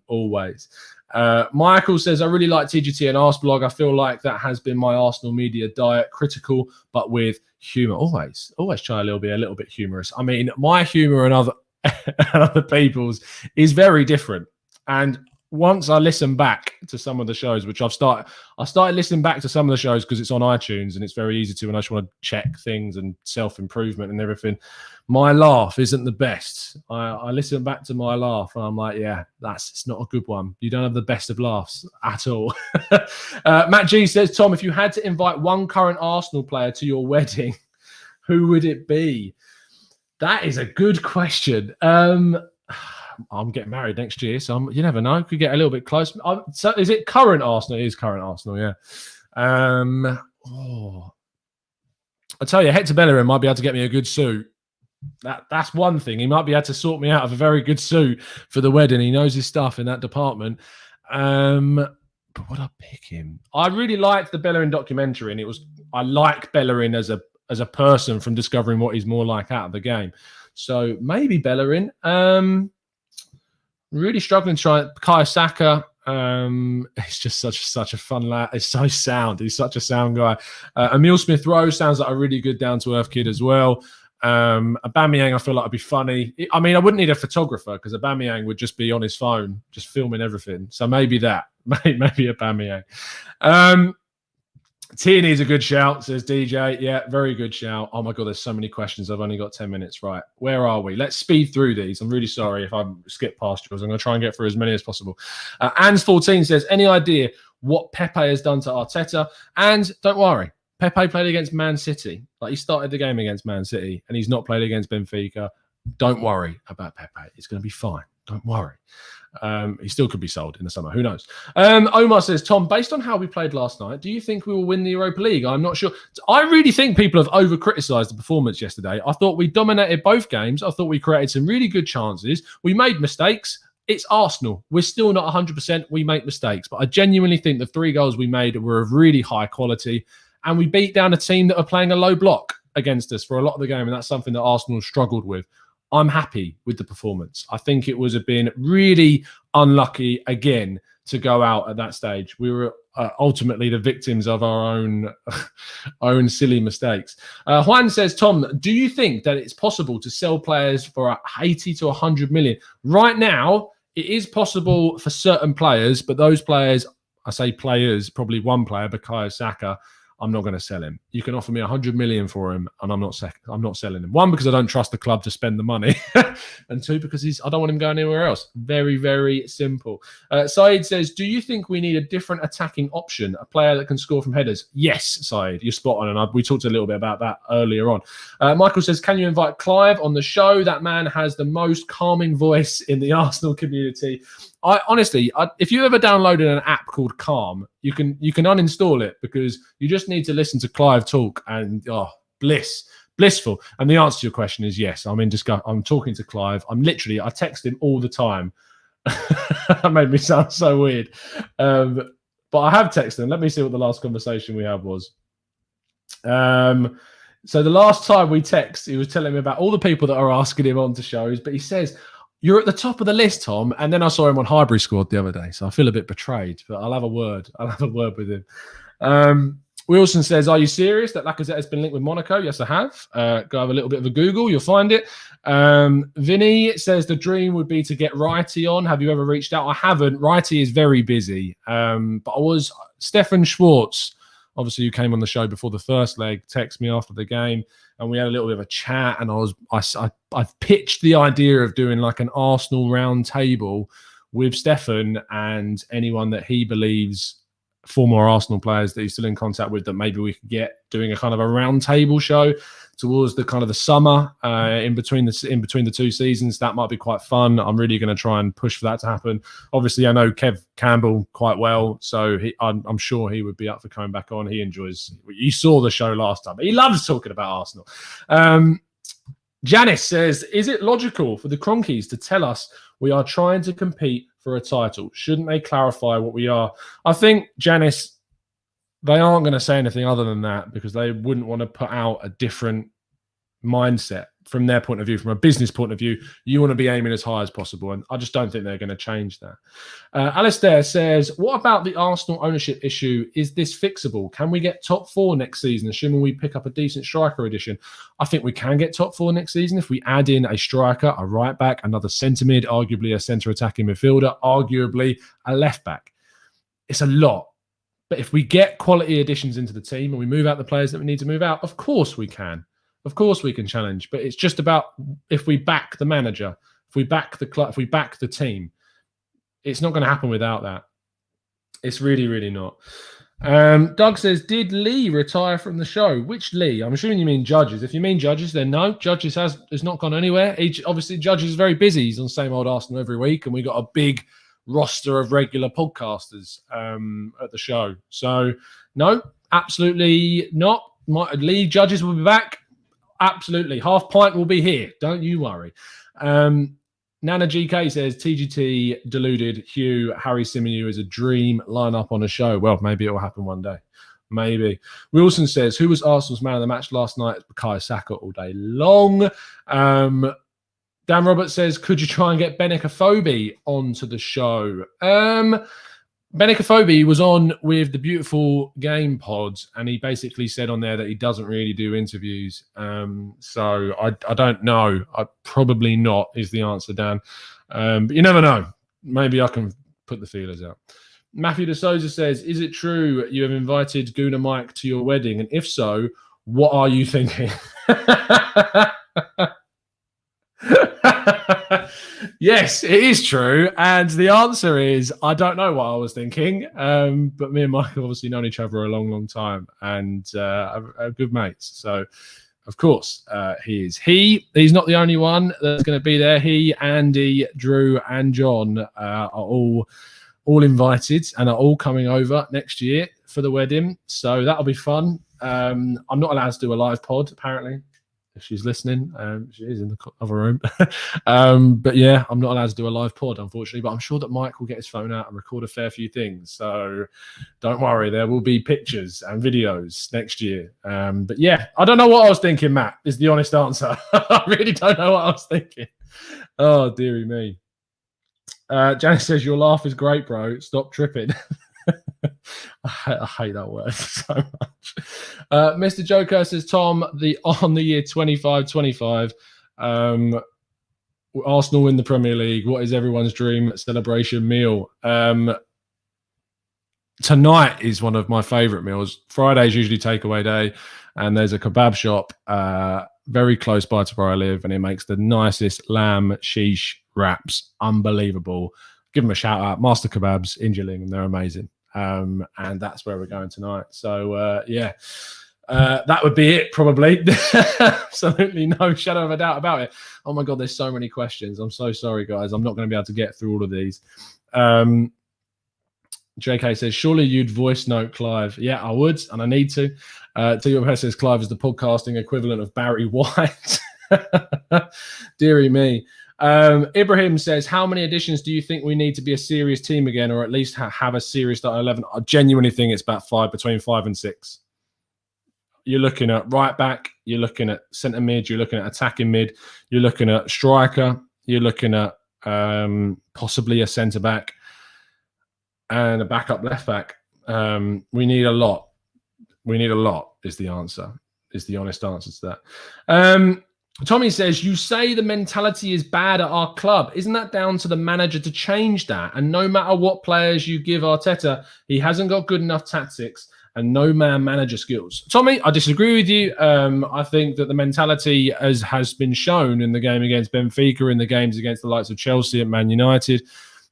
Always. Michael says, I really like TGT and Arseblog. I feel like that has been my Arsenal media diet, critical but with humour. Always try a little bit humorous. I mean, my humour and other people's is very different. And once I listen back to some of the shows, which I started listening back to some of the shows because it's on iTunes and it's very easy to, and I just want to check things and self-improvement and everything. My laugh isn't the best. I listen back to my laugh and I'm like, yeah, it's not a good one. You don't have the best of laughs at all. Matt G says, Tom, if you had to invite one current Arsenal player to your wedding, who would it be? That is a good question. I'm getting married next year, so you never know. Could get a little bit close. So is it current Arsenal? It is current Arsenal, yeah. I tell you, Hector Bellerin might be able to get me a good suit. That's one thing. He might be able to sort me out of a very good suit for the wedding. He knows his stuff in that department. But would I pick him? I really liked the Bellerin documentary, and I like Bellerin as a person from discovering what he's more like out of the game. So maybe Bellerin. Really struggling to try Bukayo Saka. He's just such a fun lad. He's so sound. He's such a sound guy. Emile Smith-Rowe sounds like a really good down-to-earth kid as well. Aubameyang, I feel like would be funny. I mean, I wouldn't need a photographer because Aubameyang would just be on his phone, just filming everything. So maybe that. Maybe Aubameyang. Tierney's a good shout, says DJ. Yeah, very good shout. Oh my God, there's so many questions. I've only got 10 minutes. Right. Where are we? Let's speed through these. I'm really sorry if I skip past yours. I'm going to try and get through as many as possible. Ans14 says, any idea what Pepe has done to Arteta? And don't worry, Pepe played against Man City. Like, he started the game against Man City and he's not played against Benfica. Don't worry about Pepe. It's going to be fine. Don't worry. He still could be sold in the summer. Who knows? Omar says, Tom, based on how we played last night, do you think we will win the Europa League? I'm not sure. I really think people have over-criticised the performance yesterday. I thought we dominated both games. I thought we created some really good chances. We made mistakes. It's Arsenal. We're still not 100%. We make mistakes. But I genuinely think the 3 goals we made were of really high quality. And we beat down a team that are playing a low block against us for a lot of the game. And that's something that Arsenal struggled with. I'm happy with the performance. I think it was been really unlucky again to go out at that stage. We were ultimately the victims of our own silly mistakes. Juan says, Tom, do you think that it's possible to sell players for 80 to 100 million? Right now, it is possible for certain players, but those players, I say players, probably one player, Bukayo Saka, I'm not going to sell him. You can offer me 100 million for him, and I'm not selling him. 1, because I don't trust the club to spend the money, and 2, because I don't want him going anywhere else. Very, very simple. Saeed says, do you think we need a different attacking option, a player that can score from headers? Yes, Saeed, you're spot on, and we talked a little bit about that earlier on. Michael says, can you invite Clive on the show? That man has the most calming voice in the Arsenal community. Honestly, if you ever downloaded an app called Calm, you can uninstall it, because you just need to listen to Clive talk, and blissful. And the answer to your question is yes. I'm talking to Clive. I text him all the time. That made me sound so weird, but I have texted him. Let me see what the last conversation we had was. So the last time we text, he was telling me about all the people that are asking him onto shows, but he says, you're at the top of the list, Tom. And then I saw him on Highbury Squad the other day, so I feel a bit betrayed, but I'll have a word with him. Wilson says, are you serious that Lacazette has been linked with Monaco? Yes, I have. Go have a little bit of a Google. You'll find it. Vinny says the dream would be to get Righty on. Have you ever reached out? I haven't. Righty is very busy. But Stefan Schwartz, obviously, who came on the show before the first leg, texted me after the game, and we had a little bit of a chat, and I've pitched the idea of doing like an Arsenal round table with Stefan and anyone that he believes, former Arsenal players that he's still in contact with, that maybe we could get doing a kind of a round table show towards the kind of the summer in between the 2 seasons. That might be quite fun. I'm really going to try and push for that to happen. Obviously, I know Kev Campbell quite well, so I'm sure he would be up for coming back on. He enjoys. You saw the show last time. He loves talking about Arsenal. Janice says, is it logical for the Cronkies to tell us we are trying to compete for a title? Shouldn't they clarify what we are? I think, Janice, they aren't going to say anything other than that, because they wouldn't want to put out a different mindset from their point of view. From a business point of view, you want to be aiming as high as possible, and I just don't think they're going to change that. Alistair says, what about the Arsenal ownership issue? Is this fixable? Can we get top 4 next season, assuming we pick up a decent striker addition? I think we can get top 4 next season if we add in a striker, a right back, another centre mid, arguably a centre attacking midfielder, arguably a left back. It's a lot. But if we get quality additions into the team and we move out the players that we need to move out, of course we can. Of course we can challenge. But it's just about if we back the manager, if we back the club, if we back the team. It's not going to happen without that. It's really, really not. Doug says, did Lee retire from the show? Which Lee? I'm assuming you mean Judges. If you mean Judges, then no. Judges has not gone anywhere. Obviously, Judges is very busy. He's on Same Old Arsenal every week, and we got a big roster of regular podcasters at the show. So, no, absolutely not. Lee Judges will be back. Absolutely. Half Pint will be here. Don't you worry. Nana GK says, TGT, deluded, Hugh, Harry Simeon is a dream lineup on a show. Well, maybe it will happen one day. Maybe. Wilson says, who was Arsenal's man of the match last night? It's Bukayo Saka all day long. Dan Roberts says, could you try and get vfeqfo onto the show? vfeqfo was on with the Beautiful Game Pods, and he basically said on there that he doesn't really do interviews. So I don't know. Probably not is the answer, Dan. But you never know. Maybe I can put the feelers out. Matthew De Souza says, is it true you have invited Guna Mike to your wedding? And if so, what are you thinking? Yes, it is true. And the answer is, I don't know what I was thinking. But me and Mike have obviously known each other a long, long time and are good mates. So, of course, he is. He's not the only one that's going to be there. He, Andy, Drew, and John are all invited and are all coming over next year for the wedding. So that'll be fun. I'm not allowed to do a live pod, apparently. If she's listening, she is in the other room. But yeah, I'm not allowed to do a live pod, unfortunately. But I'm sure that Mike will get his phone out and record a fair few things. So don't worry, there will be pictures and videos next year. But yeah, I don't know what I was thinking, Matt, is the honest answer. I really don't know what I was thinking. Oh, dearie me. Janice says, your laugh is great, bro. Stop tripping. I hate that word so much. Mr. Joker says, Tom, on the year 25-25, Arsenal win the Premier League. What is everyone's dream celebration meal? Tonight is one of my favourite meals. Friday's usually takeaway day, and there's a kebab shop very close by to where I live, and it makes the nicest lamb sheesh wraps. Unbelievable. Give them a shout out. Master Kebabs in Gillingham, they're amazing. And that's where we're going tonight. So yeah, that would be it probably. Absolutely no shadow of a doubt about it. Oh my God, there's so many questions. I'm so sorry, guys. I'm not going to be able to get through all of these. JK says, surely you'd voice note Clive. Yeah, I would, and I need to. T.U. says, Clive is the podcasting equivalent of Barry White. Deary me. Ibrahim says, how many additions do you think we need to be a serious team again, or at least have a serious start 11? I genuinely think it's about between 5 and 6. You're looking at right back, you're looking at centre mid, you're looking at attacking mid, you're looking at striker, you're looking at possibly a centre back and a backup left back. We need a lot. We need a lot is the answer, is the honest answer to that. Tommy says, you say the mentality is bad at our club. Isn't that down to the manager to change that? And no matter what players you give Arteta, he hasn't got good enough tactics and no man manager skills. Tommy, I disagree with you. I think that the mentality, as has been shown in the game against Benfica, in the games against the likes of Chelsea and Man United,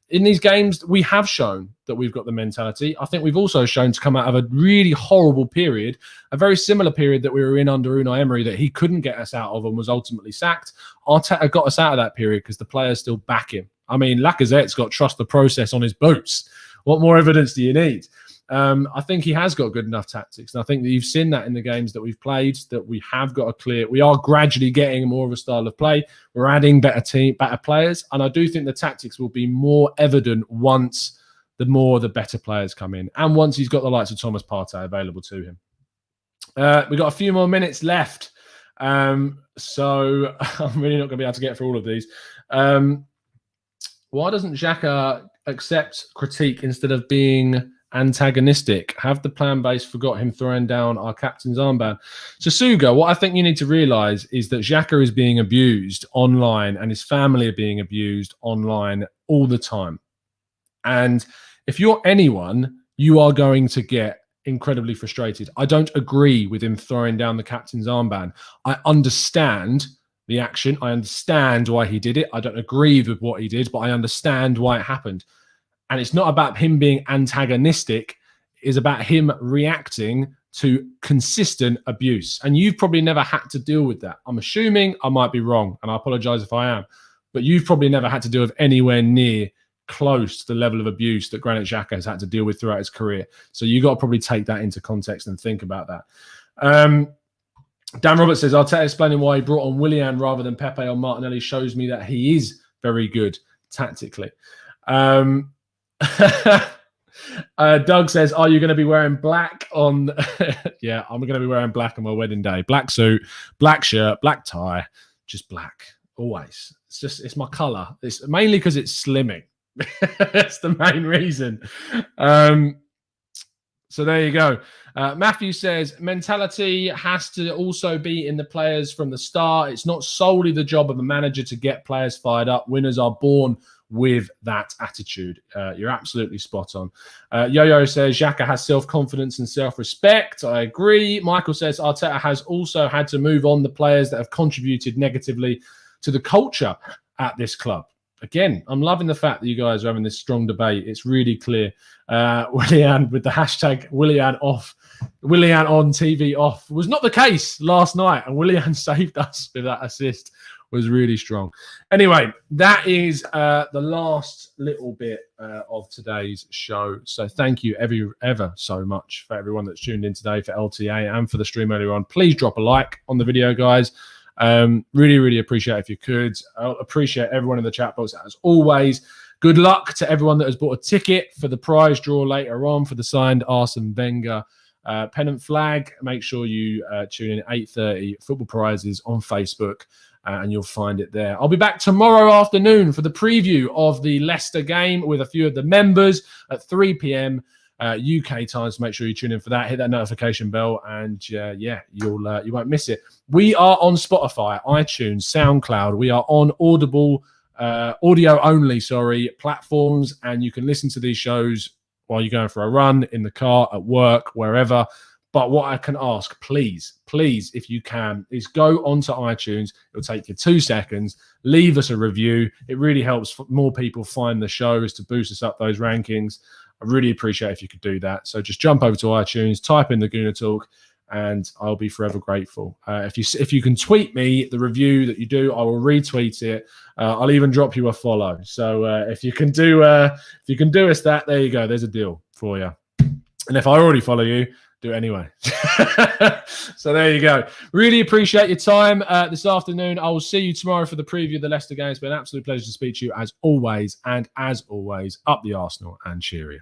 in these games, we have shown that we've got the mentality. I think we've also shown to come out of a really horrible period, a very similar period that we were in under Unai Emery that he couldn't get us out of and was ultimately sacked. Arteta got us out of that period because the players still back him. I mean, Lacazette's got trust the process on his boots. What more evidence do you need? I think he has got good enough tactics. And I think that you've seen that in the games that we've played, that we have got we are gradually getting more of a style of play. We're adding better players. And I do think the tactics will be more evident once the better players come in. And once he's got the likes of Thomas Partey available to him. We've got a few more minutes left. So I'm really not going to be able to get through all of these. Why doesn't Xhaka accept critique instead of being antagonistic? Have the plan base forgot him throwing down our captain's armband? So Suga, what I think you need to realise is that Xhaka is being abused online and his family are being abused online all the time. And if you're anyone, you are going to get incredibly frustrated. I don't agree with him throwing down the captain's armband. I understand the action. I understand why he did it. I don't agree with what he did, but I understand why it happened. And it's not about him being antagonistic. It's about him reacting to consistent abuse. And you've probably never had to deal with that. I'm assuming, I might be wrong, and I apologize if I am, but you've probably never had to deal with anywhere near close to the level of abuse that Granit Xhaka has had to deal with throughout his career. So you've got to probably take that into context and think about that. Dan Roberts says, Arteta explaining why he brought on Willian rather than Pepe or Martinelli shows me that he is very good tactically. Doug says, are you going to be wearing black on yeah, I'm going to be wearing black on my wedding day. Black suit, black shirt, black tie, just black always. It's my color. It's mainly because it's slimming. That's the main reason. So there you go. Matthew says, mentality has to also be in the players from the start. It's not solely the job of a manager to get players fired up. Winners are born with that attitude. You're absolutely spot on. Yo-Yo says, Xhaka has self-confidence and self-respect. I agree. Michael says, Arteta has also had to move on the players that have contributed negatively to the culture at this club. Again, I'm loving the fact that you guys are having this strong debate. It's really clear. Willian with the hashtag Willian off, Willian on, TV off was not the case last night, and Willian saved us with that assist. Was really strong. Anyway, that is the last little bit of today's show. So thank you ever so much for everyone that's tuned in today for LTA and for the stream earlier on. Please drop a like on the video, guys. Really appreciate it if you could. I'll appreciate everyone in the chat box as always. Good luck to everyone that has bought a ticket for the prize draw later on for the signed Arsene Wenger pennant flag. Make sure you tune in at 8:30 Football Prizes on Facebook. And you'll find it there. I'll be back tomorrow afternoon for the preview of the Leicester game with a few of the members at 3 p.m. UK time. So make sure you tune in for that. Hit that notification bell, and you won't miss it. We are on Spotify, iTunes, SoundCloud. We are on Audible, audio only, platforms, and you can listen to these shows while you're going for a run, in the car, at work, wherever. But what I can ask, please, if you can, is go onto iTunes. It'll take you 2 seconds. Leave us a review. It really helps more people find the shows to boost us up those rankings. I really appreciate if you could do that. So just jump over to iTunes, type in the Gooner Talk, and I'll be forever grateful. If you can tweet me the review that you do, I will retweet it. I'll even drop you a follow. So if you can do us that, there you go. There's a deal for you. And if I already follow you, do it anyway. So there you go. Really appreciate your time this afternoon. I will see you tomorrow for the preview of the Leicester game. It's been an absolute pleasure to speak to you as always. And as always, up the Arsenal and cheerio.